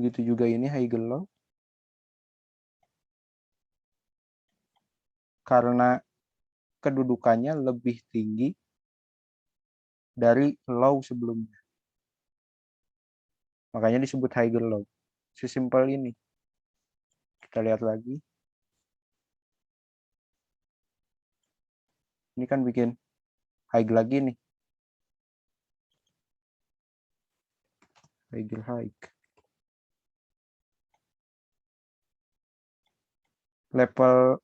Begitu juga ini high low. Karena kedudukannya lebih tinggi dari low sebelumnya. Makanya disebut high low. Sesimpel ini. Kita lihat lagi. Ini kan bikin high lagi nih. High. Level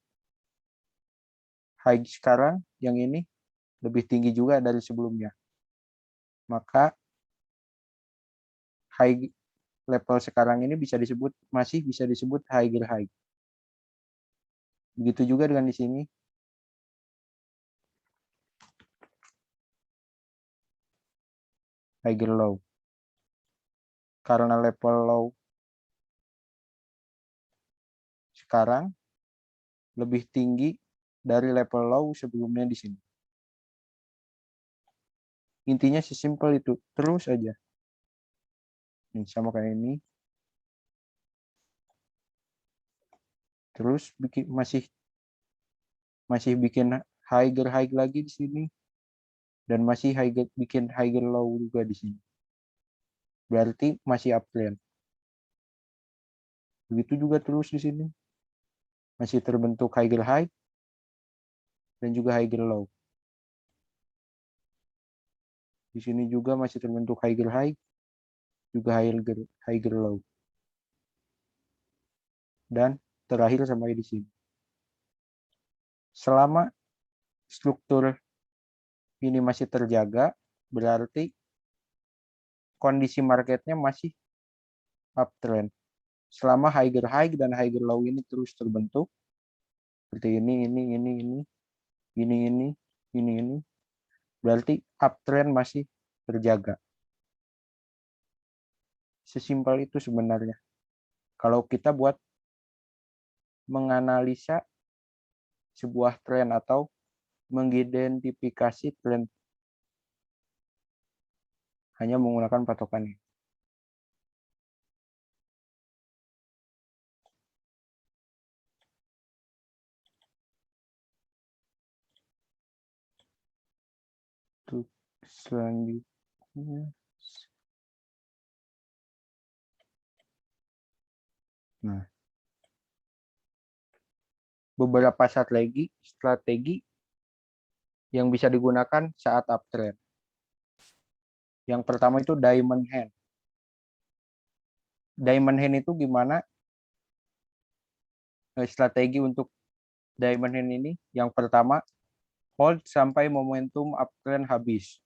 high sekarang yang ini lebih tinggi juga dari sebelumnya. Maka high level sekarang ini masih bisa disebut high. Begitu juga dengan di sini. High low. Karena level low sekarang lebih tinggi dari level low sebelumnya di sini. Intinya sesimpel itu, terus aja. Nih, sama kayak ini. Terus masih bikin high lagi di sini, dan masih bikin high low juga di sini. Berarti masih uptrend. Begitu juga terus di sini. Masih terbentuk high dan juga high low. Di sini juga masih terbentuk high juga high low. Dan terakhir sampai di sini. Selama struktur ini masih terjaga, berarti kondisi marketnya masih uptrend. Selama high dan high low ini terus terbentuk, seperti ini, berarti uptrend masih terjaga. Sesimpel itu sebenarnya. Kalau kita buat menganalisa sebuah tren atau mengidentifikasi tren hanya menggunakan patokan ini. Untuk selanjutnya, nah, beberapa strategi yang bisa digunakan saat uptrend. Yang pertama itu diamond hand. Diamond hand itu gimana? Strategi untuk diamond hand ini, yang pertama, hold sampai momentum uptrend habis.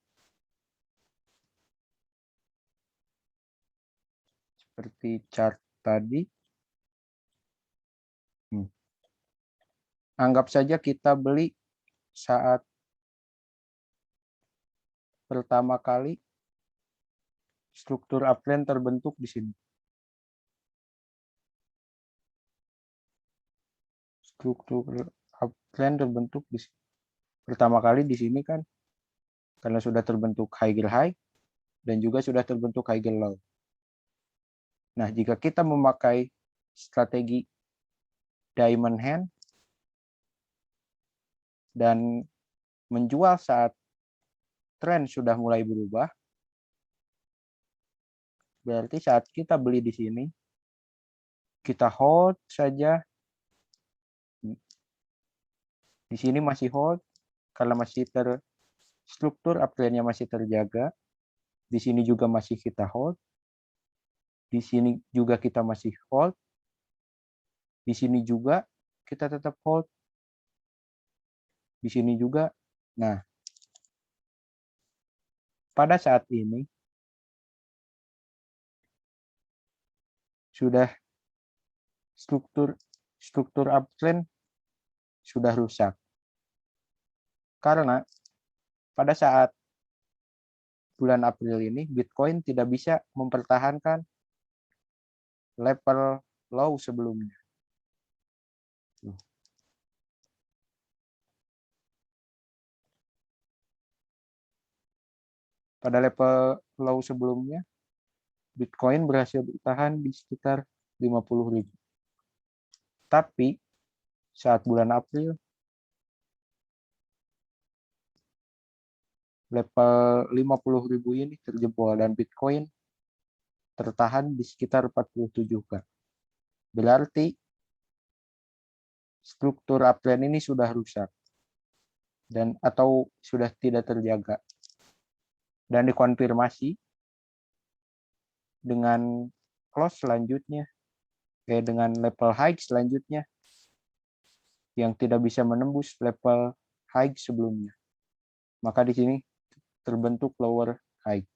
Seperti chart tadi. Anggap saja kita beli saat pertama kali struktur uptrend terbentuk di sini. Struktur uptrend terbentuk di sini. Pertama kali di sini kan karena sudah terbentuk high dan juga sudah terbentuk high low. Nah, jika kita memakai strategi diamond hand dan menjual saat tren sudah mulai berubah, berarti saat kita beli di sini, kita hold saja. Di sini masih hold karena masih struktur uptrendnya masih terjaga. Di sini juga masih kita hold. Di sini juga kita masih hold. Di sini juga kita tetap hold. Di sini juga. Nah, pada saat ini sudah struktur uptrend sudah rusak. Karena pada saat bulan April ini Bitcoin tidak bisa mempertahankan level low sebelumnya. Pada level low sebelumnya Bitcoin berhasil bertahan di sekitar 50.000. Tapi saat bulan April, level 50.000 ini terjebol dan Bitcoin tertahan di sekitar 47K. Berarti struktur uptrend ini sudah rusak dan atau sudah tidak terjaga. Dan dikonfirmasi dengan close selanjutnya, dengan level high selanjutnya yang tidak bisa menembus level high sebelumnya. Maka di sini terbentuk lower high.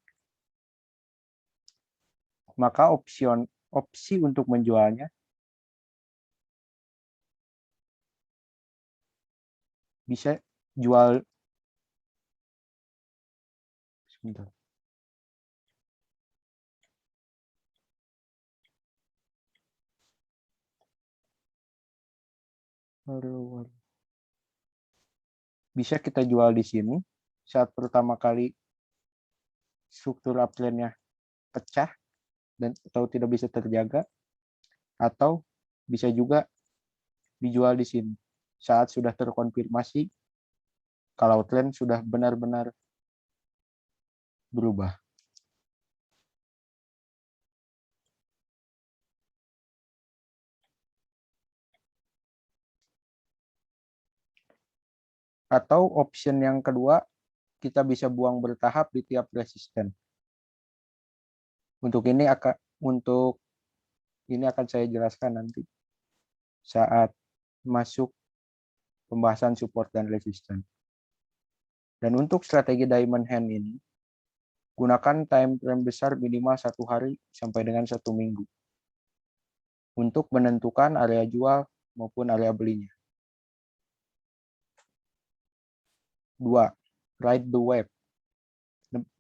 Maka opsi untuk menjualnya bisa jual sebentar. Bisa kita jual di sini saat pertama kali struktur uptrend-nya pecah dan atau tidak bisa terjaga, atau bisa juga dijual di sini saat sudah terkonfirmasi kalau tren sudah benar-benar berubah. Atau option yang kedua, kita bisa buang bertahap di tiap resisten. Untuk ini akan saya jelaskan nanti saat masuk pembahasan support dan resisten. Dan untuk strategi diamond hand ini, gunakan time frame besar minimal 1 hari sampai dengan 1 minggu untuk menentukan area jual maupun area belinya. 2. Ride the wave.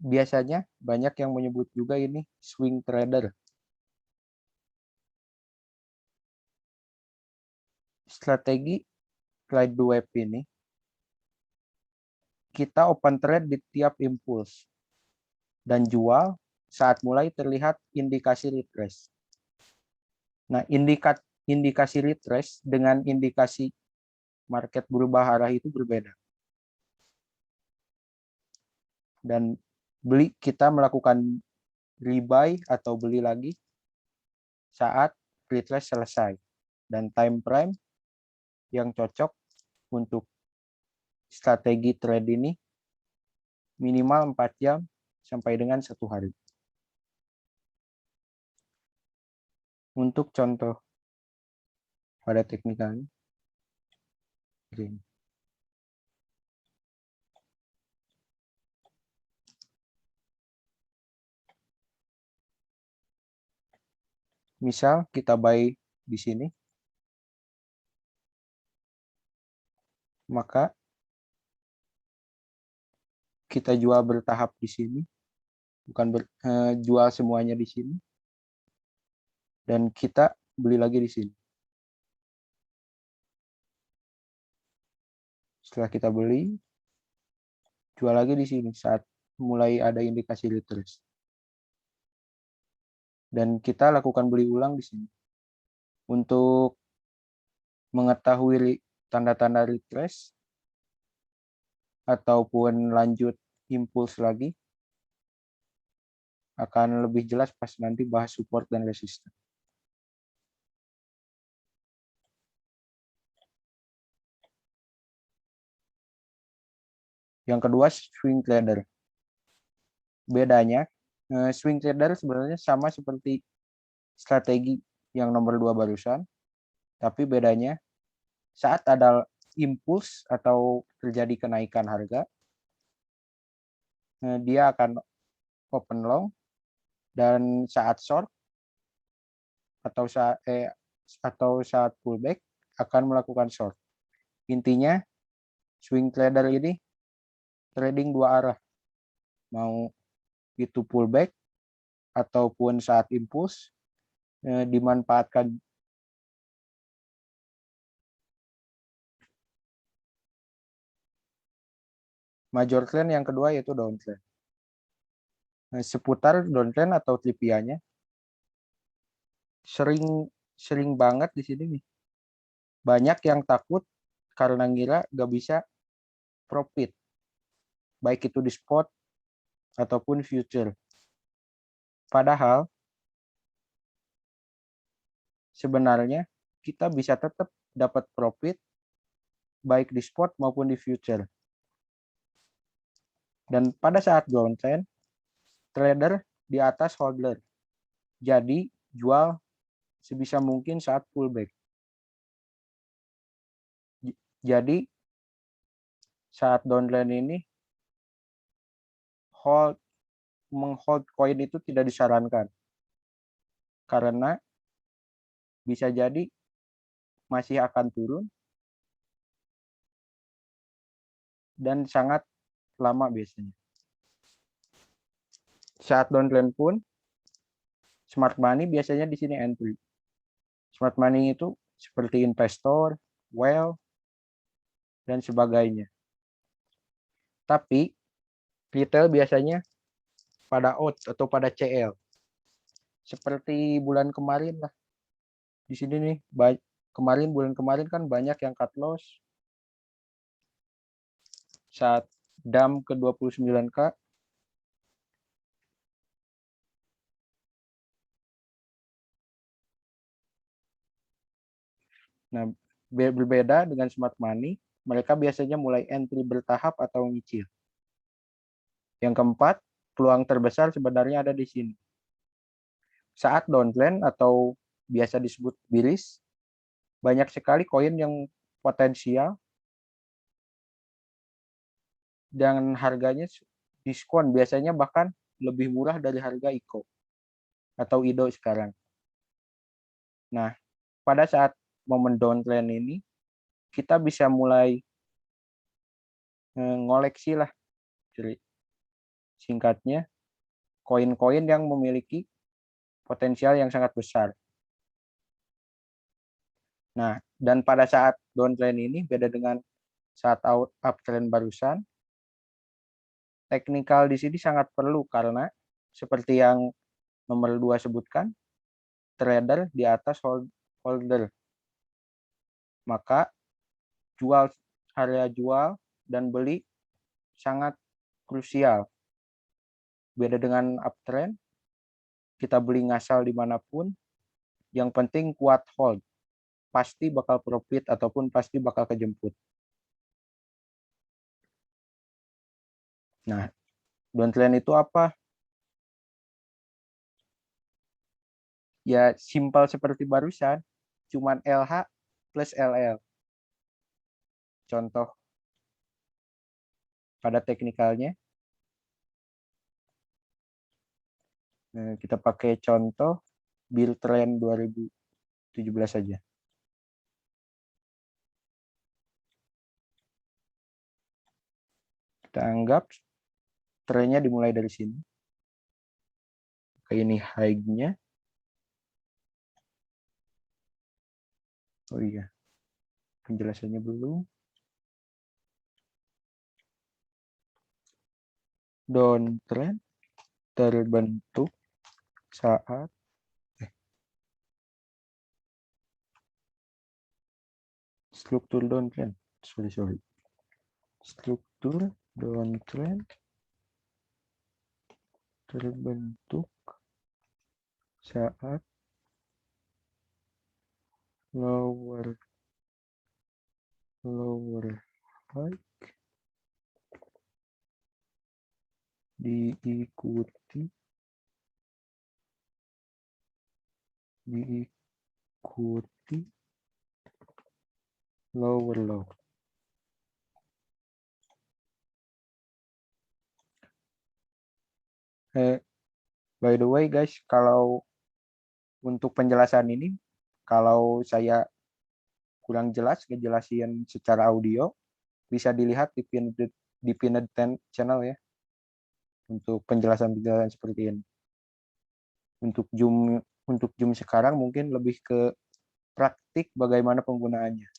Biasanya banyak yang menyebut juga ini swing trader. Strategi ride the wave ini, kita open trade di tiap impuls dan jual saat mulai terlihat indikasi retrace. Nah, indikasi retrace dengan indikasi market berubah arah itu berbeda. Dan kita melakukan rebuy atau beli lagi saat retrace selesai. Dan time frame yang cocok untuk strategi trade ini minimal 4 jam sampai dengan 1 hari. Untuk contoh pada teknikal, misal kita buy di sini, maka kita jual bertahap di sini, bukan jual semuanya di sini, dan kita beli lagi di sini. Setelah kita beli, jual lagi di sini saat mulai ada indikasi retrace. Dan kita lakukan beli ulang di sini. Untuk mengetahui tanda-tanda retrace ataupun lanjut impuls lagi, akan lebih jelas pas nanti bahas support dan resisten. Yang kedua, swing trader. Bedanya, swing trader sebenarnya sama seperti strategi yang nomor 2 barusan, tapi bedanya saat ada impuls atau terjadi kenaikan harga, dia akan open long, dan saat short atau saat pullback akan melakukan short. Intinya swing trader ini trading 2 arah, mau itu pullback ataupun saat impuls, dimanfaatkan. Major trend yang kedua yaitu downtrend. seputar downtrend atau trivianya. Sering banget di sini nih. Banyak yang takut karena ngira gak bisa profit, baik itu di spot ataupun future. Padahal sebenarnya kita bisa tetap dapat profit baik di spot maupun di future. Dan pada saat downtrend, trader di atas holder. Jadi jual sebisa mungkin saat pullback. Jadi saat downtrend ini menghold koin itu tidak disarankan. Karena bisa jadi masih akan turun dan sangat lama biasanya. Saat downtrend pun smart money biasanya di sini entry. Smart money itu seperti investor, whale, dan sebagainya. Tapi retail biasanya pada out atau pada CL. Seperti bulan kemarin lah. Di sini nih, bulan kemarin kan banyak yang cut loss saat DAM ke 29K. Nah, berbeda dengan smart money, mereka biasanya mulai entry bertahap atau nyicil. Yang keempat, peluang terbesar sebenarnya ada di sini. Saat downtrend atau biasa disebut bearish, banyak sekali koin yang potensial dan harganya diskon, biasanya bahkan lebih murah dari harga ICO atau IDO sekarang. Nah, pada saat momen downtrend ini, kita bisa mulai ngoleksi lah, singkatnya, koin-koin yang memiliki potensial yang sangat besar. Nah, dan pada saat downtrend ini beda dengan saat uptrend barusan, teknikal di sini sangat perlu karena seperti yang nomor 2 sebutkan, trader di atas holder. Maka area jual dan beli sangat krusial. Beda dengan uptrend, kita beli ngasal dimanapun, yang penting kuat hold. Pasti bakal profit ataupun pasti bakal kejemput. Nah, downtrend itu apa? Ya simpel seperti barusan, cuman LH plus LL. Contoh pada teknikalnya, kita pakai contoh Bill Trend 2017 saja. Kita anggap trennya dimulai dari sini. Kayak ini high-nya. Oh iya, penjelasannya belum. Downtrend terbentuk saat struktur downtrend. Sorry. Struktur downtrend terbentuk saat lower high diikuti lower low. By the way guys, kalau untuk penjelasan ini, kalau saya kurang jelas ngejelasin secara audio, bisa dilihat di pinned channel ya, untuk penjelasan-penjelasan seperti ini. Untuk Zoom sekarang mungkin lebih ke praktik bagaimana penggunaannya.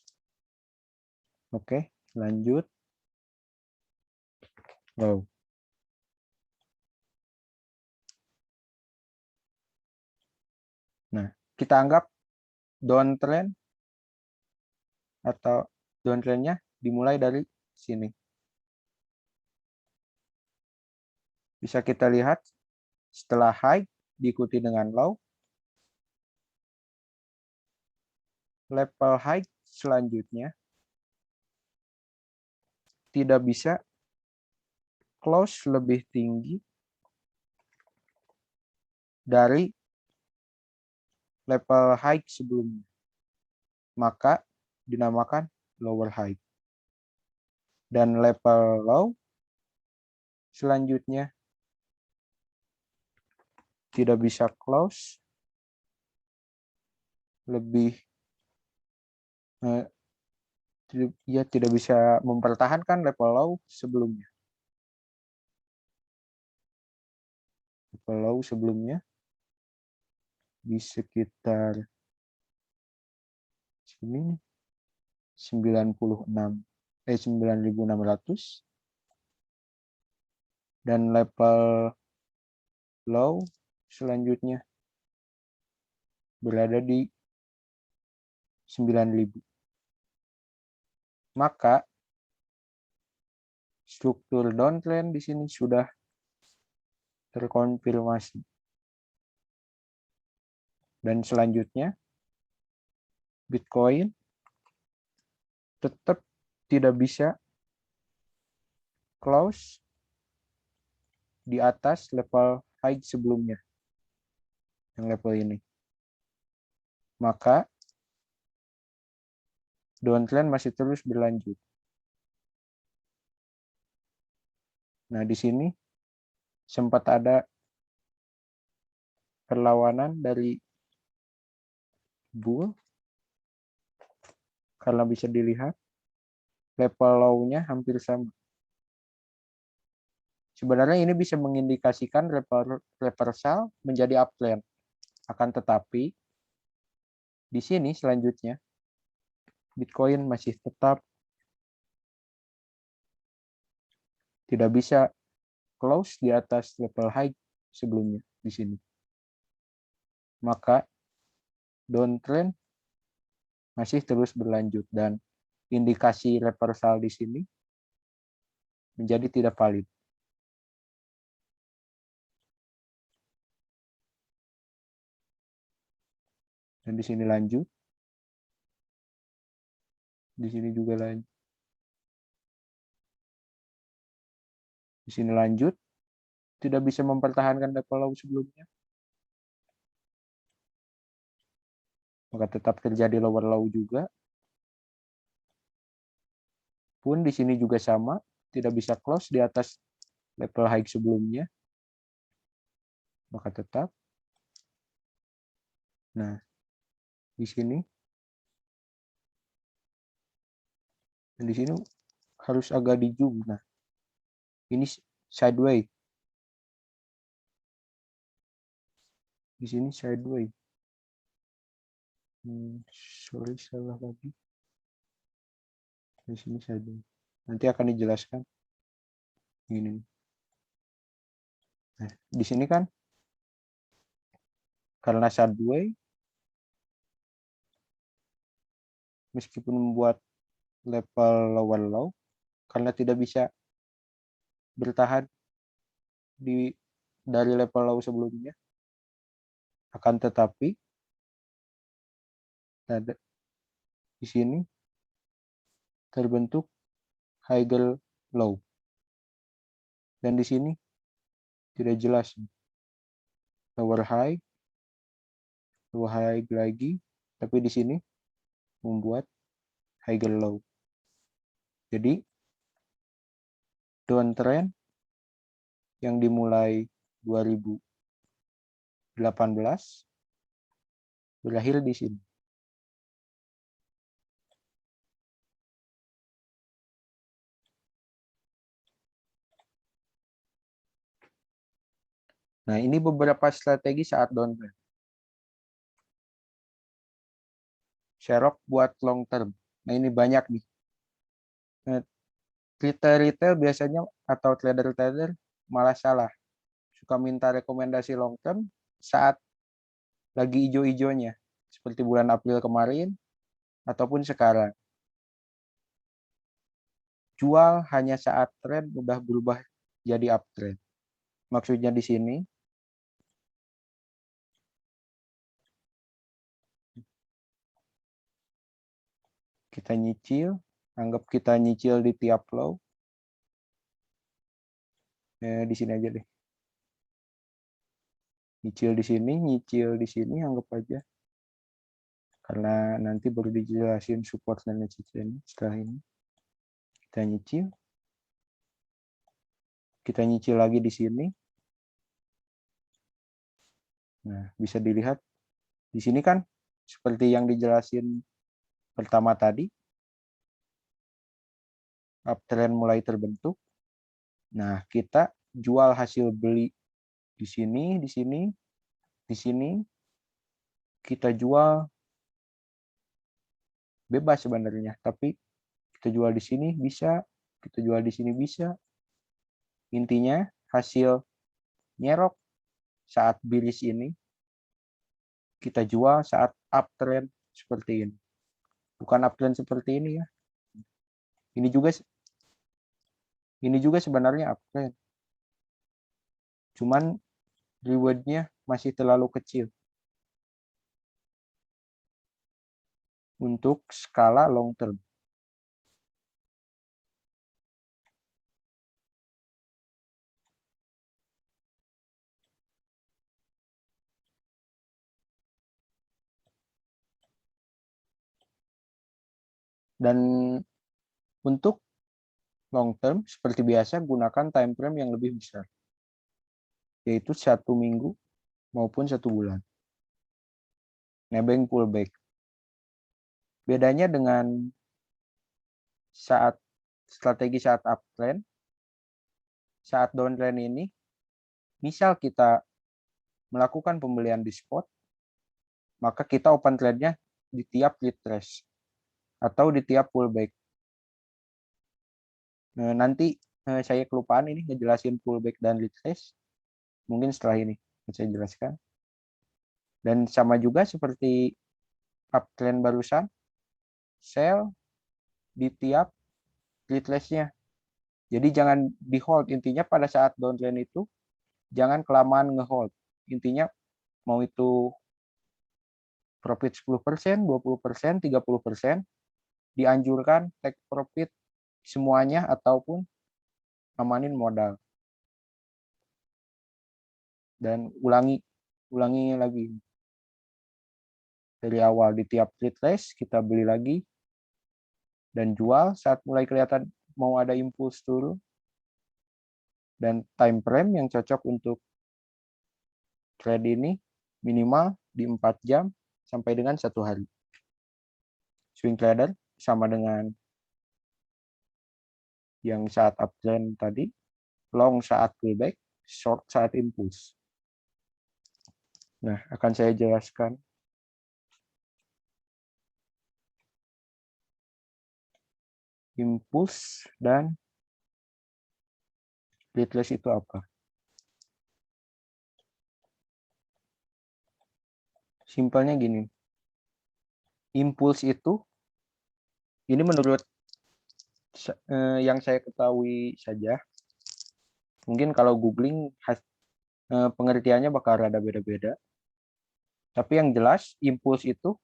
Oke, lanjut. Wow. Nah, kita anggap downtrend atau downtrendnya dimulai dari sini. Bisa kita lihat setelah high diikuti dengan low, level high selanjutnya tidak bisa close lebih tinggi dari level high sebelumnya. Maka dinamakan lower high. Dan level low selanjutnya tidak bisa close lebih ya tidak bisa mempertahankan level low sebelumnya. Level low sebelumnya di sekitar sini 9.600 dan level low selanjutnya berada di 9.000. Maka struktur downtrend di sini sudah terkonfirmasi. Dan selanjutnya Bitcoin tetap tidak bisa close di atas level high sebelumnya, yang level ini. Maka downtrend masih terus berlanjut. Nah, di sini sempat ada perlawanan dari bull karena bisa dilihat level low-nya hampir sama. Sebenarnya ini bisa mengindikasikan reversal menjadi uptrend. Akan tetapi di sini selanjutnya Bitcoin masih tetap tidak bisa close di atas level high sebelumnya di sini. Maka downtrend masih terus berlanjut dan indikasi reversal di sini menjadi tidak valid. Dan di sini lanjut. Di sini juga lanjut. Di sini lanjut. Tidak bisa mempertahankan level low sebelumnya. Maka tetap terjadi lower low juga. Pun di sini juga sama. Tidak bisa close di atas level high sebelumnya. Maka tetap. Nah, di sini. Dan di sini harus agak di zoom. Nah, ini sideways. Di sini sideways. Sorry, salah lagi. Di sini sideways. Nanti akan dijelaskan. Ini. Nah, di sini kan karena sideways, meskipun membuat level lower low, karena tidak bisa bertahan dari level low sebelumnya, akan tetapi ada di sini terbentuk higher low, dan di sini tidak jelas lower high lagi, tapi di sini membuat higher low. Jadi downtrend yang dimulai 2018 berakhir di sini. Nah, ini beberapa strategi saat downtrend. Sherlock buat long term. Nah, ini banyak nih. Nah, retail biasanya atau trader malah salah. Suka minta rekomendasi long term saat lagi hijau-hijaunya, seperti bulan April kemarin ataupun sekarang. Jual hanya saat tren udah berubah jadi uptrend. Maksudnya di sini kita nyicil, anggap kita nyicil di tiap low. Di sini aja deh. Nyicil di sini, anggap aja. Karena nanti baru dijelasin support dan resistance setelah ini. Kita nyicil. Kita nyicil lagi di sini. Nah, bisa dilihat di sini kan seperti yang dijelasin pertama tadi, uptrend mulai terbentuk. Nah, kita jual hasil beli di sini, di sini, di sini. Kita jual bebas sebenarnya, tapi kita jual di sini bisa, kita jual di sini bisa. Intinya hasil nyerok saat bullish ini kita jual saat uptrend seperti ini. Bukan uptrend seperti ini ya. Ini juga sebenarnya uptrend. Cuman rewardnya masih terlalu kecil untuk skala long term. Dan untuk long term, seperti biasa, gunakan time frame yang lebih besar, yaitu 1 minggu maupun 1 bulan. Nebeng pullback. Bedanya dengan saat strategi saat uptrend, saat downtrend ini, misal kita melakukan pembelian di spot, maka kita open trade-nya di tiap retrace atau di tiap pullback. Nanti saya kelupaan ini ngejelasin pullback dan retrace. Mungkin setelah ini saya jelaskan. Dan sama juga seperti uptrend barusan, sell di tiap retrace-nya. Jadi jangan di hold. Intinya pada saat downtrend itu jangan kelamaan ngehold. Intinya mau itu profit 10%, 20%, 30%, dianjurkan take profit semuanya ataupun amanin modal. Dan ulangi lagi. Dari awal di tiap retrace kita beli lagi dan jual saat mulai kelihatan mau ada impuls turun. Dan time frame yang cocok untuk trade ini minimal di 4 jam sampai dengan 1 hari. Swing trader sama dengan yang saat uptrend tadi, long saat pullback, short saat impuls. Nah, akan saya jelaskan impuls dan retrace itu apa. Simpelnya gini, impuls itu, ini menurut yang saya ketahui saja, mungkin kalau googling pengertiannya bakal rada beda-beda. Tapi yang jelas, impuls itu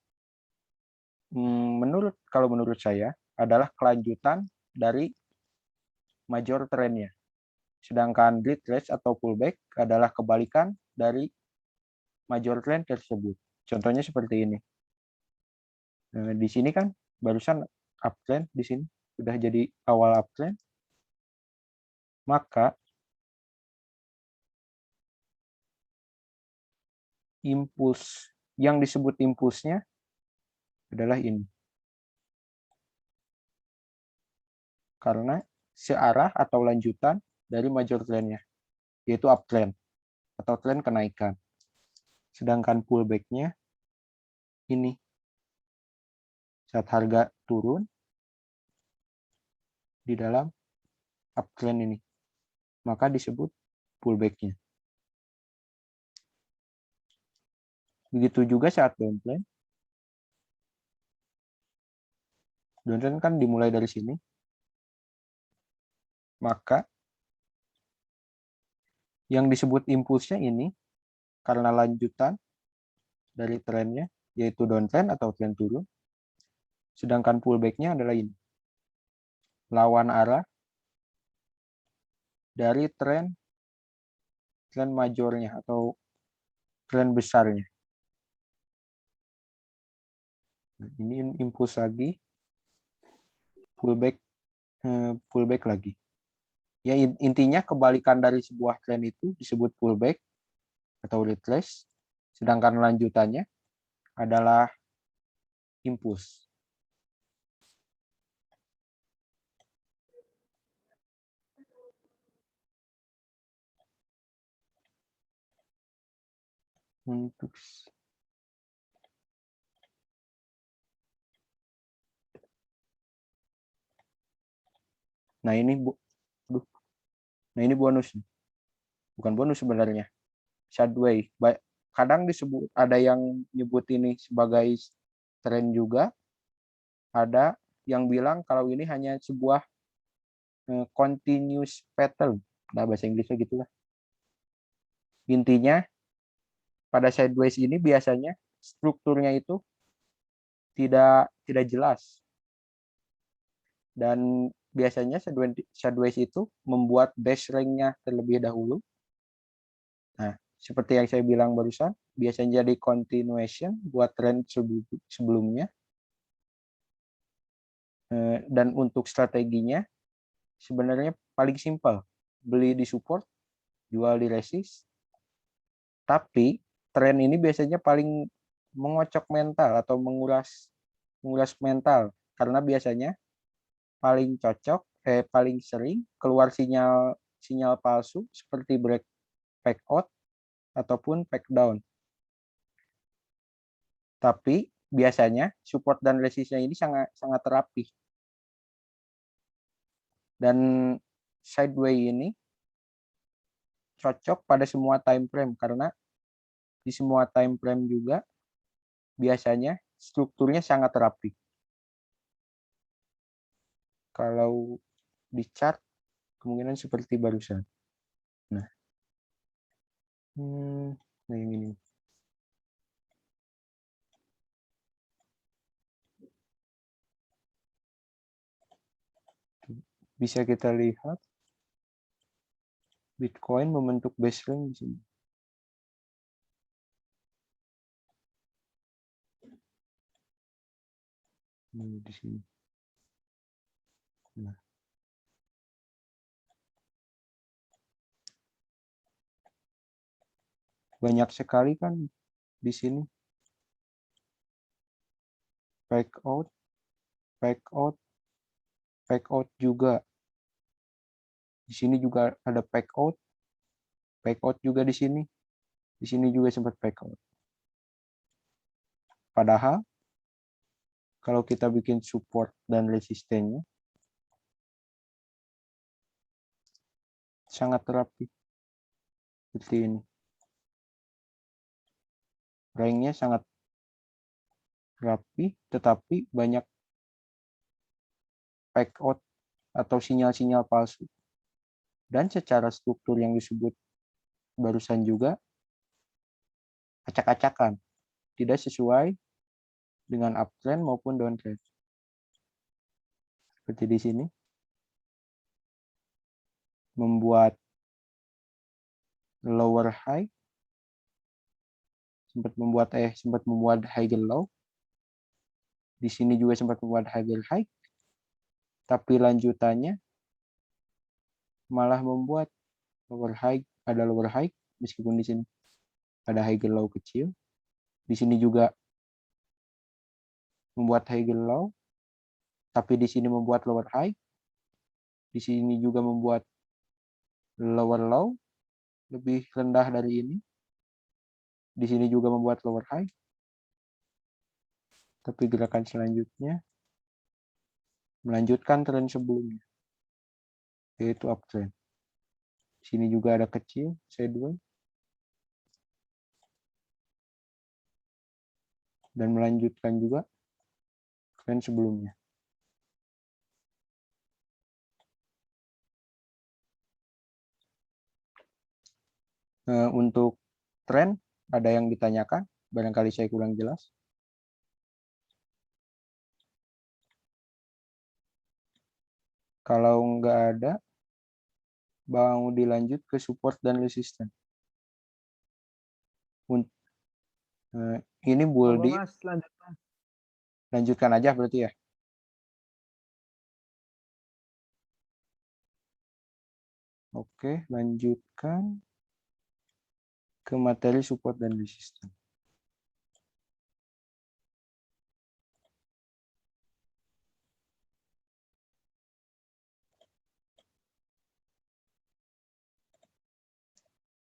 kalau menurut saya adalah kelanjutan dari major trendnya. Sedangkan retrace atau pullback adalah kebalikan dari major trend tersebut. Contohnya seperti ini. Di sini kan barusan uptrend, di sini sudah jadi awal uptrend. Maka impuls yang disebut impulsnya adalah ini. Karena searah atau lanjutan dari major trendnya, yaitu uptrend atau tren kenaikan. Sedangkan pullback-nya ini. Saat harga turun di dalam uptrend ini, maka disebut pullback-nya. Begitu juga saat downtrend. Downtrend kan dimulai dari sini. Maka yang disebut impulsnya ini karena lanjutan dari trennya, yaitu downtrend atau tren turun. Sedangkan pullback-nya adalah ini. Lawan arah dari tren majornya atau tren besarnya. Ini impuls lagi, pullback lagi. Ya intinya kebalikan dari sebuah tren itu disebut pullback atau retrace, sedangkan lanjutannya adalah impuls. Untuk nah ini nah ini bonus, bukan bonus sebenarnya, sideways. Kadang disebut, ada yang nyebut ini sebagai tren juga, ada yang bilang kalau ini hanya sebuah continuous pattern. Nah bahasa Inggrisnya gitulah. Intinya pada sideways ini biasanya strukturnya itu tidak jelas, dan biasanya sideways itu membuat base rank-nya terlebih dahulu. Nah, seperti yang saya bilang barusan, biasanya jadi continuation buat trend sebelumnya. Dan untuk strateginya sebenarnya paling simpel, beli di support, jual di resist. Tapi tren ini biasanya paling mengocok mental atau menguras mental, karena biasanya paling sering keluar sinyal palsu seperti break out ataupun back down. Tapi biasanya support dan resistnya ini sangat rapi. Dan sideways ini cocok pada semua time frame, karena di semua time frame juga biasanya strukturnya sangat rapi. Kalau di chart kemungkinan seperti barusan. Nah, yang ini. Bisa kita lihat Bitcoin membentuk baseline di sini. Di sini. Nah. Banyak sekali kan di sini. Back out juga. Di sini juga ada back out juga di sini. Di sini juga sempat back out. Padahal kalau kita bikin support dan resistennya sangat rapi. Seperti ini. Rank-nya sangat rapi, tetapi banyak back out atau sinyal-sinyal palsu. Dan secara struktur yang disebut barusan juga acak-acakan, tidak sesuai dengan uptrend maupun downtrend. Seperti di sini, membuat lower high, sempat membuat higher low. Di sini juga sempat membuat higher high, tapi lanjutannya malah membuat lower high, ada lower high, meskipun di sini ada higher low kecil. Di sini juga membuat higher low, tapi di sini membuat lower high. Di sini juga membuat lower low, lebih rendah dari ini. Di sini juga membuat lower high. Tapi gerakan selanjutnya melanjutkan tren sebelumnya, yaitu uptrend. Di sini juga ada kecil, sideways. dan melanjutkan juga tren sebelumnya. Untuk tren, ada yang ditanyakan? Barangkali saya kurang jelas. Kalau nggak ada, mau dilanjut ke support dan resisten. Ini Buldi. Mas, lanjutkan. Lanjutkan aja berarti ya. Oke, lanjutkan ke materi support dan resisten.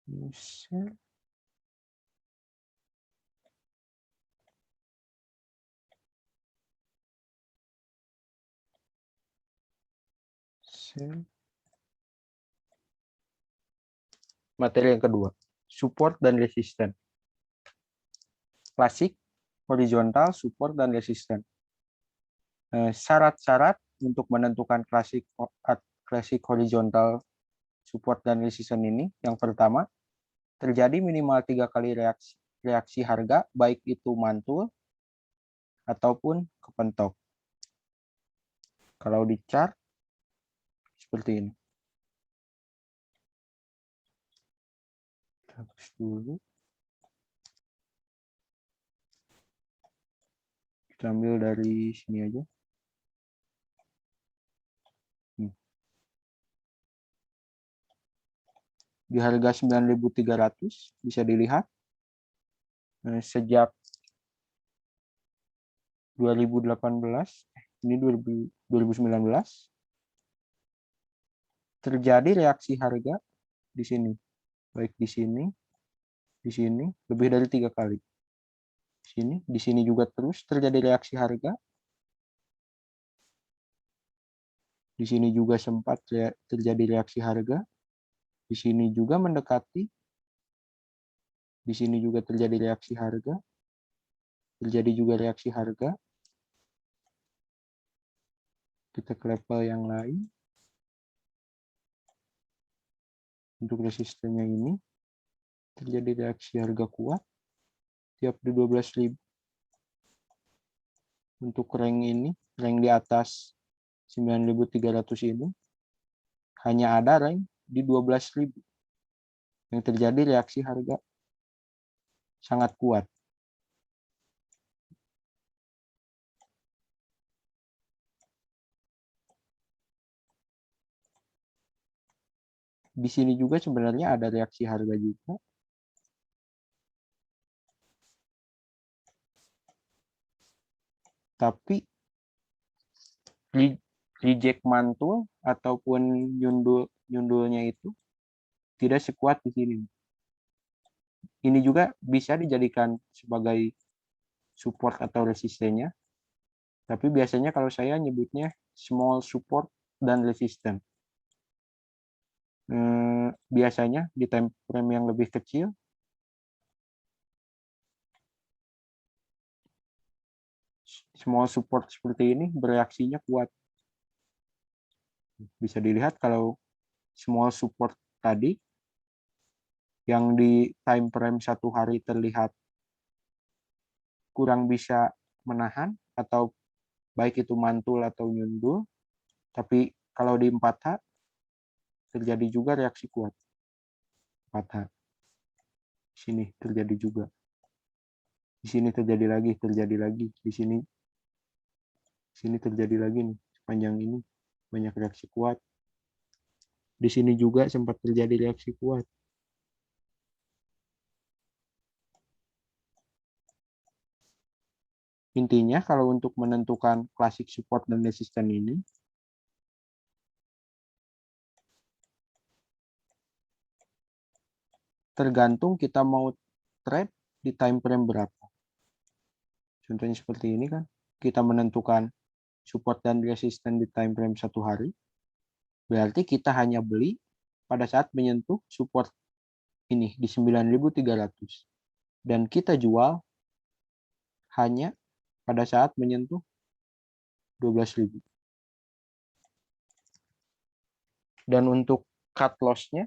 User. Materi yang kedua, support dan resisten. Klasik, horizontal, support, dan resisten. Syarat-syarat untuk menentukan klasik horizontal, support, dan resisten ini, yang pertama, terjadi minimal 3 kali reaksi harga, baik itu mantul ataupun kepentok. Kalau di chart, seperti ini. Hapus dulu. Kita ambil dari sini aja. Di harga 9.300 bisa dilihat sejak 2018, ini 2019, terjadi reaksi harga di sini, baik di sini lebih dari 3 kali. Di sini juga terus terjadi reaksi harga. Di sini juga sempat terjadi reaksi harga. Di sini juga mendekati. Di sini juga terjadi reaksi harga. Terjadi juga reaksi harga. Kita ke level yang lain. Untuk resistennya ini terjadi reaksi harga kuat tiap di 12.000. Untuk rank ini, rank di atas 9.300 ini hanya ada rank di 12.000 yang terjadi reaksi harga sangat kuat. Di sini juga sebenarnya ada reaksi harga juga. Tapi reject mantul ataupun nyundulnya itu tidak sekuat di sini. Ini juga bisa dijadikan sebagai support atau resistennya. Tapi biasanya kalau saya nyebutnya small support dan resisten. Biasanya di time frame yang lebih kecil, small support seperti ini bereaksinya kuat. Bisa dilihat kalau small support tadi yang di time frame 1 hari terlihat kurang bisa menahan atau baik itu mantul atau nyundul, tapi kalau di 4H terjadi juga reaksi kuat. 4H. Di sini terjadi juga. Di sini terjadi lagi. Di sini terjadi lagi nih. Sepanjang ini banyak reaksi kuat. Di sini juga sempat terjadi reaksi kuat. Intinya kalau untuk menentukan klasik support dan resisten ini, tergantung kita mau trade di time frame berapa. Contohnya seperti ini kan, kita menentukan support dan resisten di time frame 1 hari, berarti kita hanya beli pada saat menyentuh support ini di 9.300. Dan kita jual hanya pada saat menyentuh 12.000. Dan untuk cut loss-nya,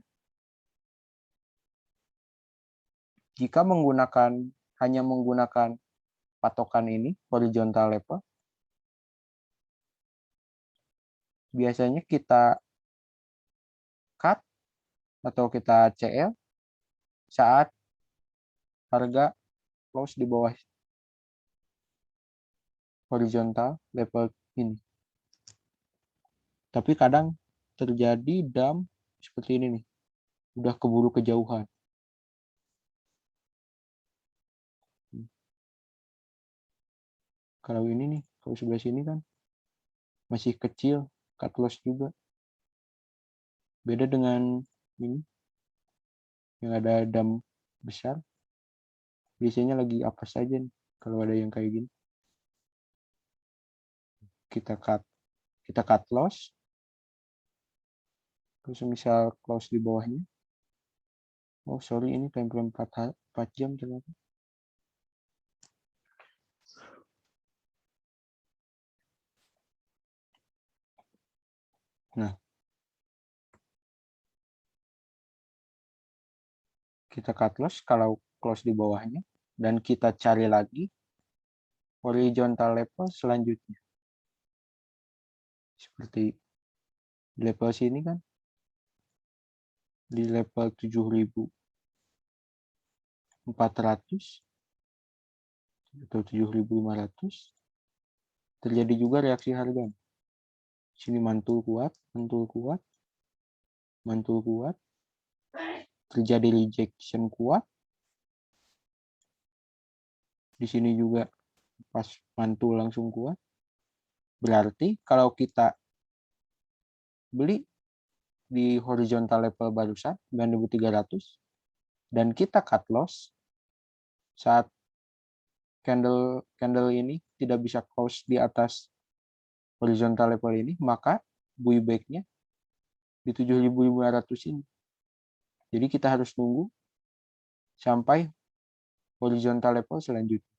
jika hanya menggunakan patokan ini, horizontal level, biasanya kita cut atau kita CL saat harga close di bawah horizontal level ini. Tapi kadang terjadi dump seperti ini nih, udah keburu kejauhan. Kalau ini nih, kalau sebelah sini kan masih kecil, cut loss juga. Beda dengan ini, yang ada dump besar. Biasanya lagi apa saja nih, kalau ada yang kayak gini. Kita cut loss. Terus misal close di bawahnya. Oh sorry, ini time frame 4 jam ternyata. Nah, kita cut loss kalau close di bawahnya, dan kita cari lagi horizontal level selanjutnya. Seperti level sini kan, di level 7.400 atau 7.500 terjadi juga reaksi harga. Sini mantul kuat, terjadi rejection kuat. Di sini juga pas mantul langsung kuat. Berarti kalau kita beli di horizontal level barusan 9.300 dan kita cut loss saat candle ini tidak bisa close di atas horizontal level ini, maka buyback-nya di 7.500 ini. Jadi kita harus nunggu sampai horizontal level selanjutnya.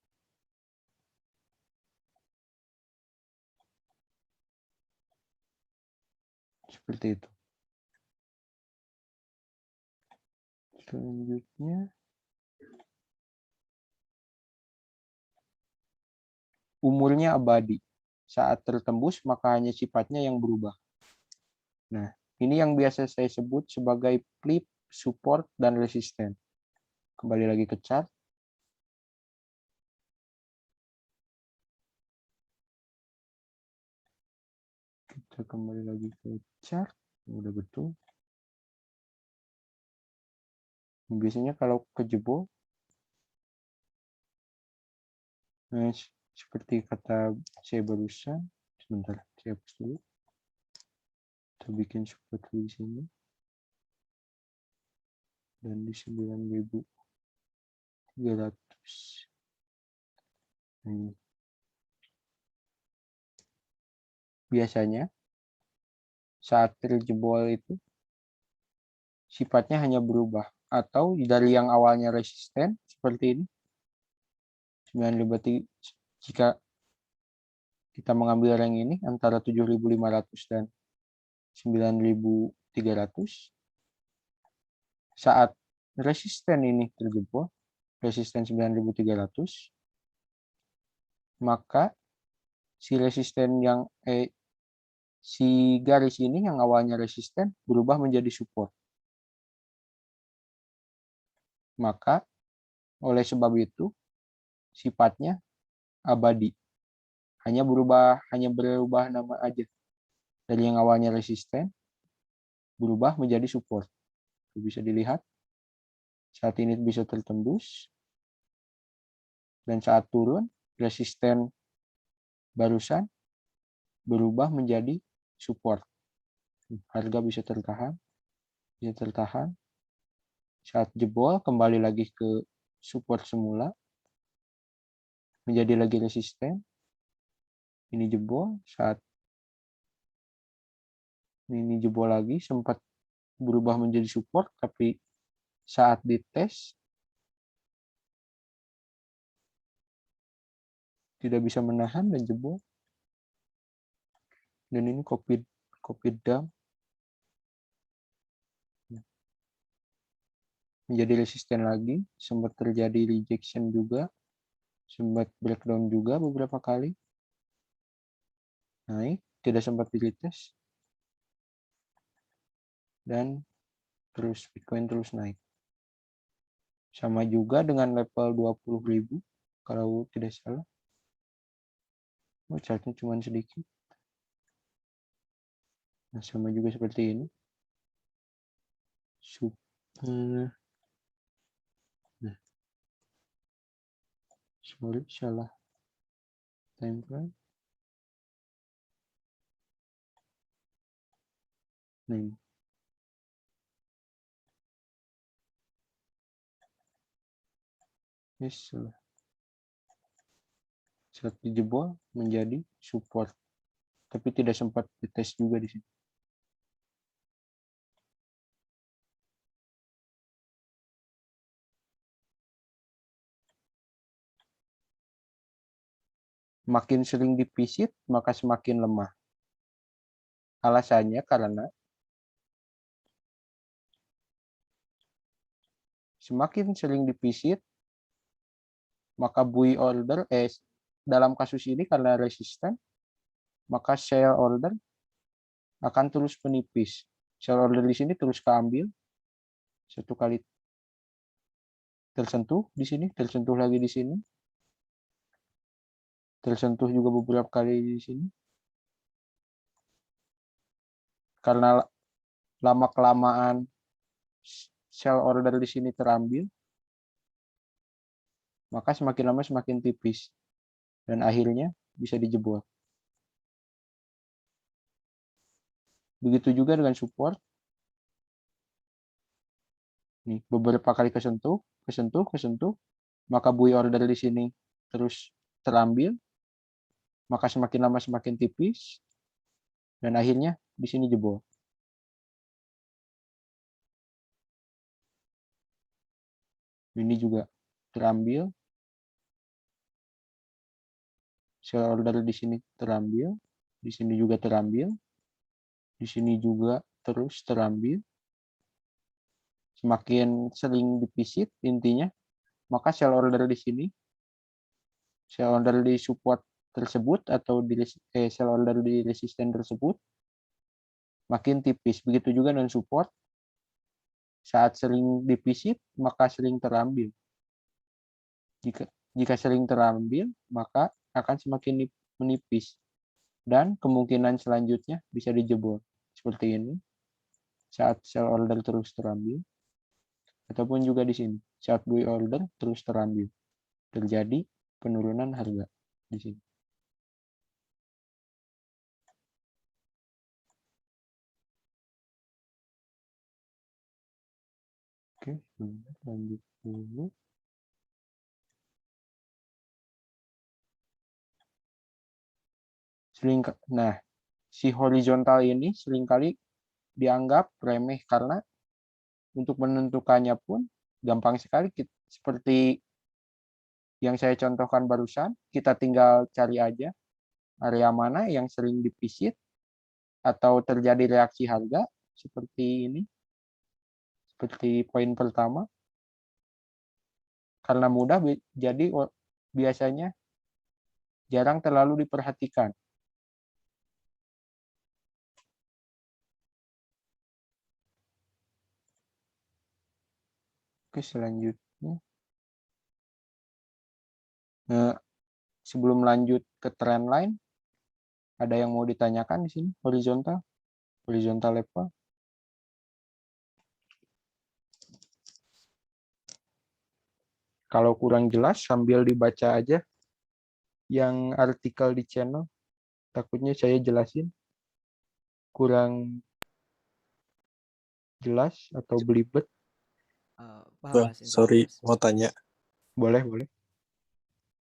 Seperti itu. Selanjutnya, umurnya abadi. Saat tertembus, maka hanya sifatnya yang berubah. Nah, ini yang biasa saya sebut sebagai flip, support, dan resisten. Kembali lagi ke chart. Kita kembali lagi ke chart. Udah betul. Biasanya kalau kejebol, nah, seperti kata saya barusan, sebentar, saya hapus dulu. Kita bikin support di sini. Dan di 9.300. Ini. Biasanya saat terjebol itu sifatnya hanya berubah, atau dari yang awalnya resisten seperti ini 9.500, jika kita mengambil yang ini antara 7.500 dan 9.300, saat resisten ini terjebol, resisten 9.300, maka si resisten yang si garis ini yang awalnya resisten berubah menjadi support. Maka oleh sebab itu sifatnya abadi. Hanya berubah nama aja. Dari yang awalnya resisten berubah menjadi support. Bisa dilihat saat ini bisa tertembus, dan saat turun resisten barusan berubah menjadi support. Harga bisa tertahan. Saat jebol kembali lagi ke support semula, menjadi lagi resisten. Ini jebol, saat ini jebol lagi, sempat berubah menjadi support, tapi saat dites tidak bisa menahan dan jebol. Dan ini copy dump menjadi resisten lagi, sempat terjadi rejection juga, sempat breakdown juga beberapa kali, naik, tidak sempat di-retest, dan terus Bitcoin terus naik. Sama juga dengan level 20.000 kalau tidak salah. Oh, chartnya cuma sedikit. Nah, sama juga seperti ini. Nah, sorry, salah time frame. Nah, yes, saat dijebol menjadi support, tapi tidak sempat dites juga di sini. Makin sering divisit, maka semakin lemah. Alasannya karena semakin sering divisit, maka buy order dalam kasus ini karena resisten, maka sell order akan terus menipis. Sell order di sini terus keambil, satu kali tersentuh di sini, tersentuh lagi di sini, tersentuh juga beberapa kali di sini. Karena lama-kelamaan sell order di sini terambil, maka semakin lama semakin tipis. Dan akhirnya bisa dijebol. Begitu juga dengan support. Nih, beberapa kali kesentuh, maka buy order di sini terus terambil, maka semakin lama semakin tipis, dan akhirnya di sini jebol. Ini juga terambil, sell order di sini terambil, di sini juga terambil, di sini juga terus terambil. Semakin sering divisit intinya, maka sell order di sini, sell order di support tersebut atau di sell order di resisten tersebut makin tipis. Begitu juga dengan support, saat sering divisit maka sering terambil. Jika sering terambil, maka akan semakin menipis dan kemungkinan selanjutnya bisa dijebol seperti ini saat sell order terus terambil, ataupun juga di sini saat buy order terus terambil, terjadi penurunan harga di sini. Oke, lanjut dulu. Nah, si horizontal ini seringkali dianggap remeh karena untuk menentukannya pun gampang sekali, seperti yang saya contohkan barusan, kita tinggal cari aja area mana yang sering divisit atau terjadi reaksi harga seperti ini, seperti poin pertama. Karena mudah, jadi biasanya jarang terlalu diperhatikan. Oke, selanjutnya. Nah, sebelum lanjut ke trend line, ada yang mau ditanyakan di sini? Horizontal level. Kalau kurang jelas, sambil dibaca aja yang artikel di channel. Takutnya saya jelasin kurang jelas atau belibet. Bang, sorry, mau tanya. Boleh.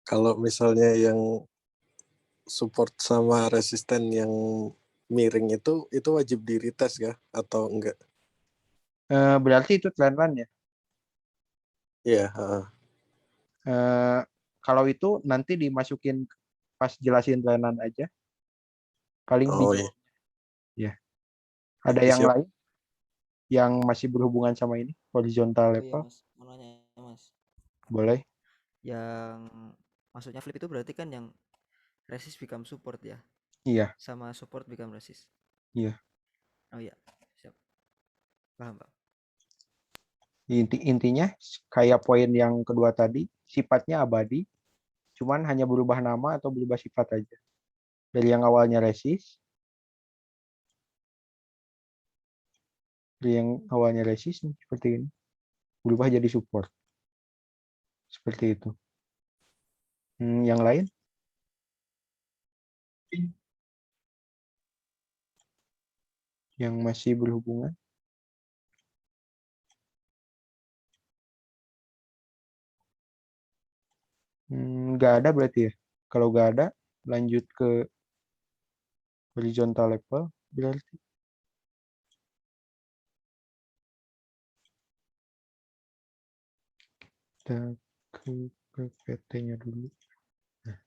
Kalau misalnya yang support sama resisten yang miring itu wajib di retest kah atau enggak? Berarti itu trend line ya? Iya. Kalau itu nanti dimasukin pas jelasin trendline aja. Paling Oh iya. ya. Ada yang Siap. lain yang masih berhubungan sama ini horizontal Oh iya level? mas, mau nanya mas. Boleh. Yang maksudnya flip itu berarti kan yang resist become support ya, Iya, sama support become resist. iya. Oh iya, siap. Paham pak. Intinya kayak poin yang kedua tadi, sifatnya abadi, cuman hanya berubah nama atau berubah sifat aja. Dari yang awalnya resist, seperti ini, berubah jadi support. Seperti itu. Yang lain? Yang masih berhubungan? Nggak ada berarti ya? Kalau nggak ada, lanjut ke horizontal level berarti. Kita ke PPT-nya dulu. Nah,